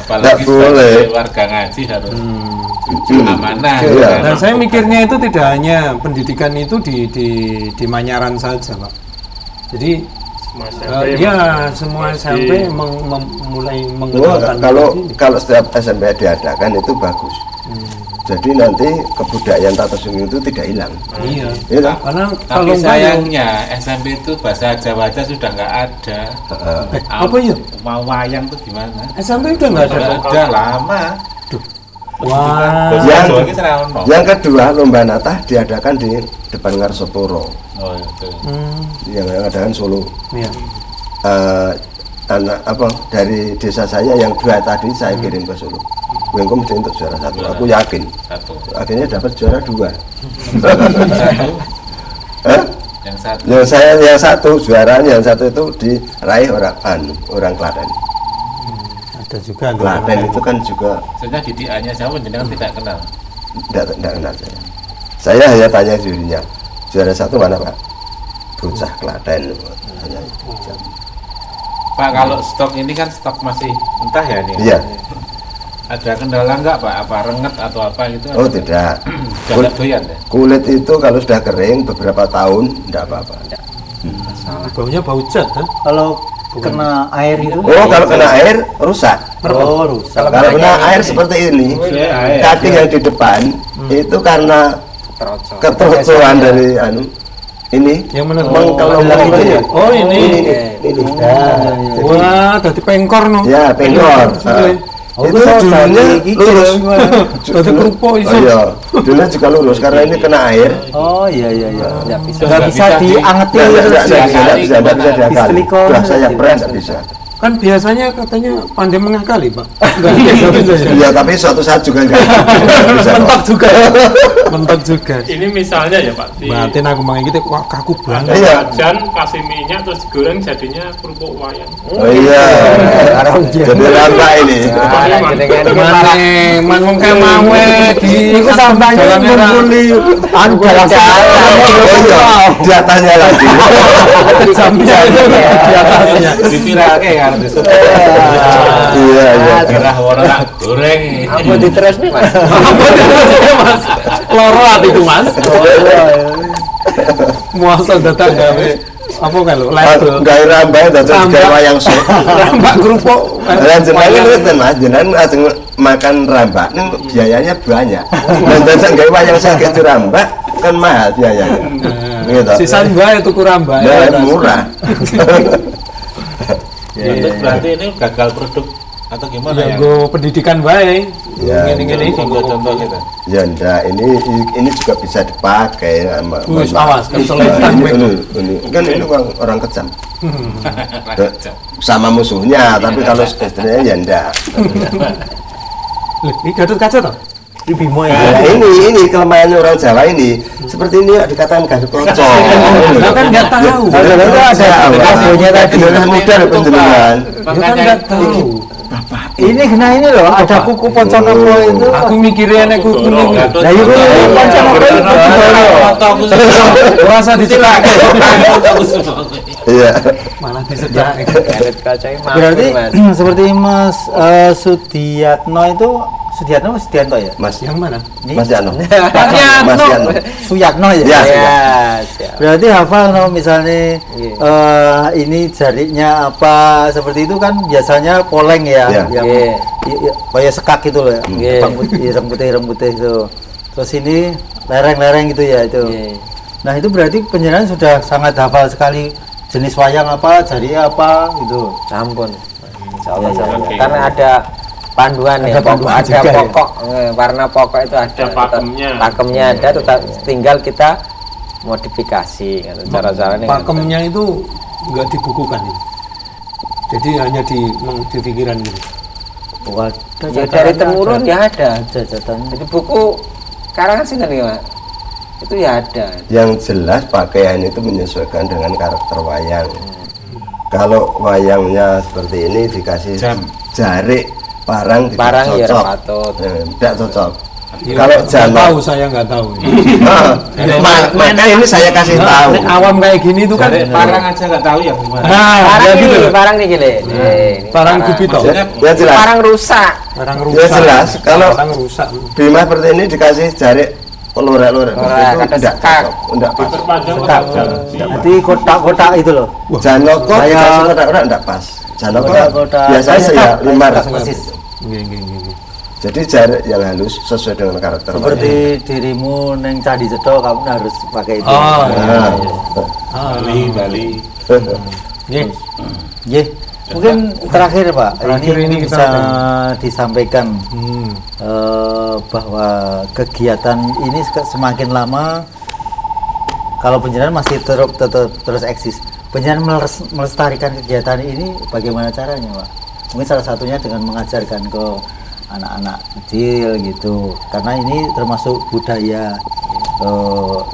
Apalagi boleh. sebagai warga ngaji harus amanah. Iya. Nah, saya mikirnya itu tidak hanya pendidikan itu di Manyaran saja, Pak. Jadi ya semua SMP mulai mengenalkan kalau setiap SMP diadakan itu bagus. Jadi nanti kebudayaan tata sunyi itu tidak hilang. Iya. Iya. Karena Tapi kalau sayangnya SMP itu bahasa Jawa aja sudah nggak ada. apa ya? Mau wayang tuh gimana? SMP udah nggak ada. Nggak ada lama. Wah. Bahasa Jawa ini serah ono. Yang kedua, lomba natah diadakan di depan Ngarsopuro Oh itu. yang adakan Solo. Iya. Anak apa dari desa saya yang 2 tadi saya kirim ke Solo. Wengko mesti untuk juara 1. Aku yakin. Satu. Akhirnya dapat juara 2. Satu. Hah? Yang satu. Yang satu juaranya, yang satu itu diraih orang Klaten. Ada juga. Klaten itu kan juga Sebenarnya didikannya Jawa jenengan tidak kenal. tidak kenal saya. Saya hanya tanya jurinya, juara 1 mana Pak? Bocah Klaten. Hanya itu. Pak, kalau stok ini kan stok masih mentah ya ini? Iya. Ada kendala nggak Pak? Apa renget atau apa gitu? Oh tidak. Tidak doyan ya? Kulit itu kalau sudah kering beberapa tahun tidak apa-apa. Baunya bau cat kan? Kalau kena air itu. Oh kalau kena air rusak. Oh, rusak. Kalau kena air seperti ini, Air. kaki yang di depan itu karena Terocok. keterocokan dari ini Yang mana? mengkelompokan ini. Oh ini. Ini. Wah, tadi pengkor no. Ya pengkor. Itu dulunya lurus. Tadi kerupuk iso. Oh iya, dulunya juga lurus karena ini kena air. Oh iya. Nggak bisa. Nggak bisa diangetin Tidak terus ya. bisa diakali. Istilikon. Sudah saya pres nggak bisa. Kan biasanya katanya pandai mengakali, Pak. Iya tapi suatu saat juga nggak bisa. Mentok juga. Mentok juga. Ini misalnya ya Pak, di Batin aku mangi gitu, wah kaku banget. Iya. wajan kasih minyak terus digoreng jadinya kerupuk wayang. Oh iya. Jadi rambak ini. Man wong kemawe di Iku sampahnya ngumpuli anu dalam Oh iya, di atasnya lagi. sampingnya itu di atasnya. Dipirake kan disebut. Iya iya. Kira orang goreng. Apa diteres nih Mas? Mas, loro hatiku Mas. Muasal datang gawe apa kan lo? Label. Gawe rambak dadi gawe wayang sok. Rambak kerupuk. Dan jenengan ngeten Mas, jenengan ajeng makan rambak ning biayanya banyak. Dan dasar gawe wayang sok itu rambak kan mahal biayanya. Gitu. Sisan bae tuku rambak. Nah, murah. Berarti ini gagal produk atau gimana Ya ya? go pendidikan bae. Ya, Ngene-ngene iki Contoh-contoh gitu. Ya enggak, ini juga bisa dipakai sama Wis awas kesulitan kowe. ini kan ini orang kejam. Sama musuhnya, tapi kalau istrinya ya enggak. Lho, iki Gatot Kaca toh? Di Bimo ya. Nah, ini kelemahannya orang Jawa ini. Seperti ini dikatakan Gatot Kaca. Lah kan enggak tahu. Kalau ada Videonya tadi. Indonesia muda loh penjenengan. Ya kan enggak tahu. Ini kena ini loh, ada kuku Ponconopo itu. Aku mikirnya nek kuku ning. Lah iya kuku Ponconopo itu. Rasa dicelake. Iya. Malah disedake. Gatot Kaca ini mampu, Berarti Mas. seperti Mas Sudiatno itu Sudianto ya? Mas, Yang mana? Mas Yano. Yatno. Mas Yano. Suyatno ya? Ya. Ya, siap. Berarti hafal no, misalnya Iya. ini jarinya apa seperti itu kan biasanya poleng ya, Iya. yang Iya. kayak sekak gitu loh ya, Iya. ireng putih itu. Terus ini lereng-lereng gitu ya itu. Iya. Nah itu berarti penjenengan sudah sangat hafal sekali jenis wayang apa, jari apa gitu. Sampun. Insyaallah Iya, sampun. oke. Karena ada panduan Ada ya, panduan ada juga ya. pokok, warna pokok itu ada, pakemnya. pakemnya ada, tetap tinggal kita modifikasi kan, cara-caranya. kan. Pakemnya itu enggak dibukukan ya. Jadi hanya di pikiran gitu. Waduh, Ya, dari temurun ya ada. Jajatan. Jadi buku sekarang kan sinten iki, Mas? Itu ya ada. Yang jelas pakaian itu menyesuaikan dengan karakter wayang. Kalau wayangnya seperti ini dikasih jarik parang tidak Parang ya cocok. patut. Tidak cocok. Ya, Kalau nggak janok, tahu, saya nggak tahu. maka ini saya kasih tahu. Nek awam kayak gini tuh kan Parang aja nggak tahu ya gimana. nah, Parang ya ini, gitu loh. parang nih gile. Parang gubito. Ya jelas. Parang rusak. Parang Ya rusak. jelas. Kalau Parang rusak. Bima seperti ini dikasih jarik pelurek-lurek Lurek, itu ada tidak sekak. cocok, tidak pas. Diperpanjang Sekak. Nanti kotak-kotak itu loh. Janoko Saya- dikasih kotak-kotak tidak pas. Janoko Kotak-kotak. biasanya saya Sekak, 5 sekak persis. Nggih, nggih, nggih. Jadi jarik yang halus sesuai dengan karakter Seperti dirimu neng Candi Cedo, kamu harus pakai itu. Oh, wayang. Bali. Nggih. Ye, mungkin terakhir Pak, Terakhir ini kita bisa disampaikan Hmm. bahwa kegiatan ini semakin lama, kalau penjenengan masih tetap terus eksis, penjenengan melestarikan kegiatan ini bagaimana caranya Pak? Mungkin salah satunya dengan mengajarkan ke anak-anak kecil gitu, karena ini termasuk budaya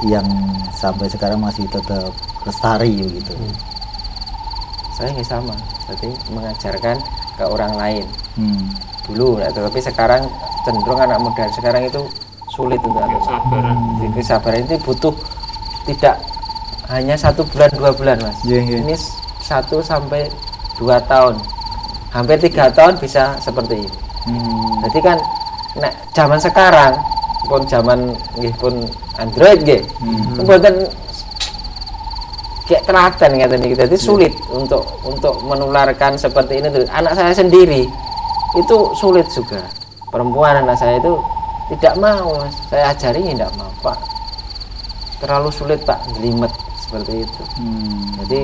yang sampai sekarang masih tetap lestari gitu. Saya nggak sama. Jadi mengajarkan ke orang lain. Hmm. Dulu, nah, tetapi sekarang cenderung anak muda sekarang itu sulit untuk Kesabaran. kesabaran itu butuh tidak hanya 1 bulan 2 bulan Mas. Iya, iya. Ini 1 sampai 2 tahun, hampir 3 tahun bisa seperti ini. Jadi kan nek zaman sekarang pun zaman nggih pun Android nggih. Mboten kayak telaten ngeten iki. Jadi sulit untuk menularkan seperti ini tuh. Anak saya sendiri itu sulit juga. Perempuan anak saya itu tidak mau, Mas. Saya ajari tidak mau, Pak. Terlalu sulit, Pak, jelimet seperti itu. Jadi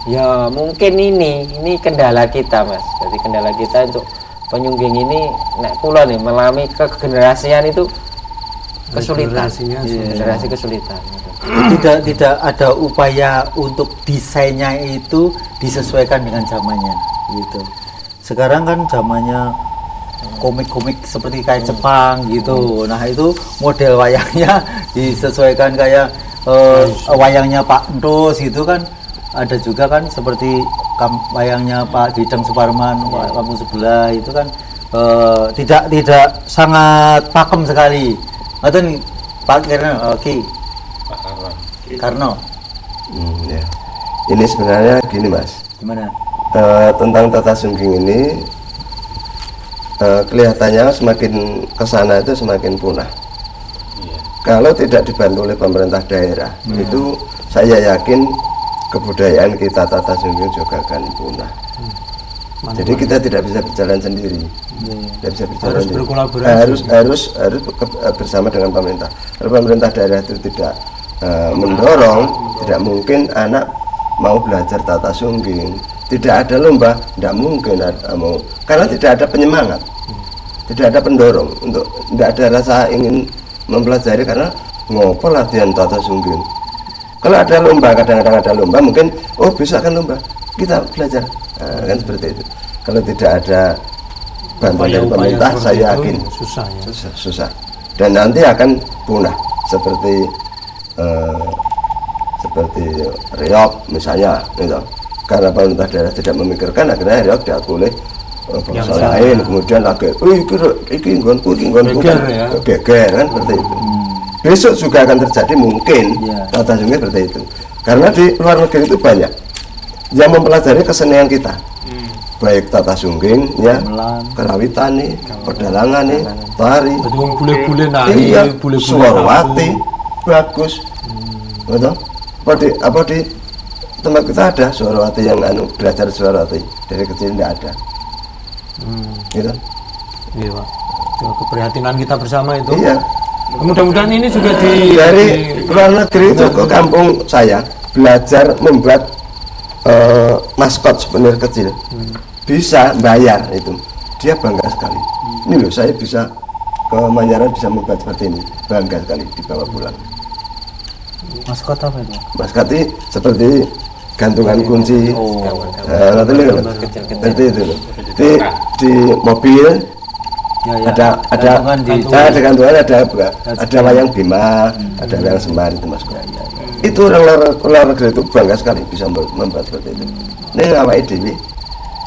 ya mungkin ini kendala kita, Mas. Jadi kendala kita untuk penyungging ini nek kula nih mengalami kegenerasian itu kesulitan. Generasi kesulitan. Tidak ada upaya untuk desainnya itu disesuaikan dengan zamannya gitu. Sekarang kan zamannya komik-komik seperti kayak Jepang gitu. Nah, itu model wayangnya disesuaikan kayak wayangnya Pak Entus gitu kan. Ada juga kan seperti wayangnya Pak Dideng Suparman, kampung sebelah itu kan tidak sangat pakem sekali. Ngaten Pak Karno, Ki Pak Karwan. Karno, Ya. Ini sebenarnya gini Mas, gimana? tentang tata sungging ini kelihatannya semakin kesana itu semakin punah. Iya. Kalau tidak dibantu oleh pemerintah daerah, itu saya yakin kebudayaan kita tata sungging juga akan punah. Jadi kita tidak bisa berjalan sendiri, tidak bisa berjalan Harus sendiri. berkolaborasi. Harus bersama dengan pemerintah. Kalau pemerintah daerah itu tidak mendorong, tidak mungkin anak mau belajar tata sungging. Tidak ada lomba, tidak mungkin mau, karena tidak ada penyemangat, tidak ada pendorong untuk, tidak ada rasa ingin mempelajari karena ngopo latihan tata sungging. Kalau ada lomba, kadang-kadang ada lomba, mungkin oh besok akan lomba, kita belajar. Nah, kan seperti itu. Kalau tidak ada bantuan dari Upaya-upaya pemerintah, seperti saya itu yakin susah ya. susah. Dan nanti akan punah seperti reog misalnya, gitu. Karena pemerintah daerah tidak memikirkan, akhirnya reog diatur oleh bangsa lain, kemudian lagi, iki nggonku, Geger ya. geger kan seperti itu. Besok juga akan terjadi mungkin tata sungging seperti itu. Karena di luar negeri itu banyak yang mempelajari kesenian kita, baik tata sungging, ya, kerawitan nih, pedalangan nih, tari, Betul bule-bule nari, iya, bule-bule suarwati, nari. bagus, betul. Apa di tempat kita ada suarwati yang belajar suarwati dari kecil tidak ada, gitu. Iya, Pak. Itu keprihatinan kita bersama itu. Iya. Mudah-mudahan ini juga Dari luar negeri itu ke kampung saya belajar membuat maskot souvenir kecil, bisa bayar itu, dia bangga sekali. Ini loh saya bisa ke Manyaran bisa membuat seperti ini, bangga sekali dibawa pulang. Maskot apa itu? Maskot ini seperti gantungan kunci, seperti itu loh. Di mobil Ya, ada gantungan di ada gantungan, ada wayang Bima, ada wayang Semar itu Mas. Itu orang luar negeri itu bangga sekali bisa membuat seperti itu. Ini awake dhewe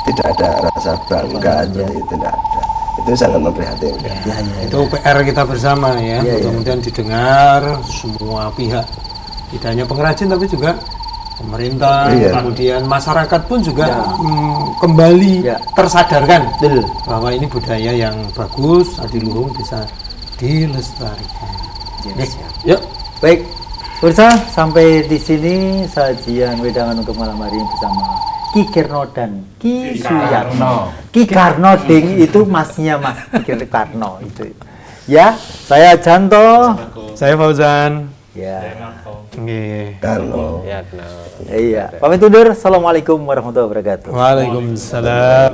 tidak ada rasa bangga, itu tidak ada. Itu sangat memprihatinkan. Itu PR kita bersama ya. Kemudian didengar semua pihak, tidak hanya pengrajin tapi juga pemerintah, kemudian masyarakat pun juga kembali tersadarkan bahwa ini budaya yang bagus, adiluhung bisa dilestarikan. Yuk, Baik, pemirsa, sampai di sini sajian wedangan untuk malam hari ini bersama Ki Kirno dan Ki Suyatno. Ki Karno ding itu masnya Mas Ki Karno itu. Ya, saya Janto. saya Fauzan. Ya. Nggih. Karena Ya, Iya. Pamit undur. Assalamualaikum warahmatullahi wabarakatuh. Waalaikumsalam.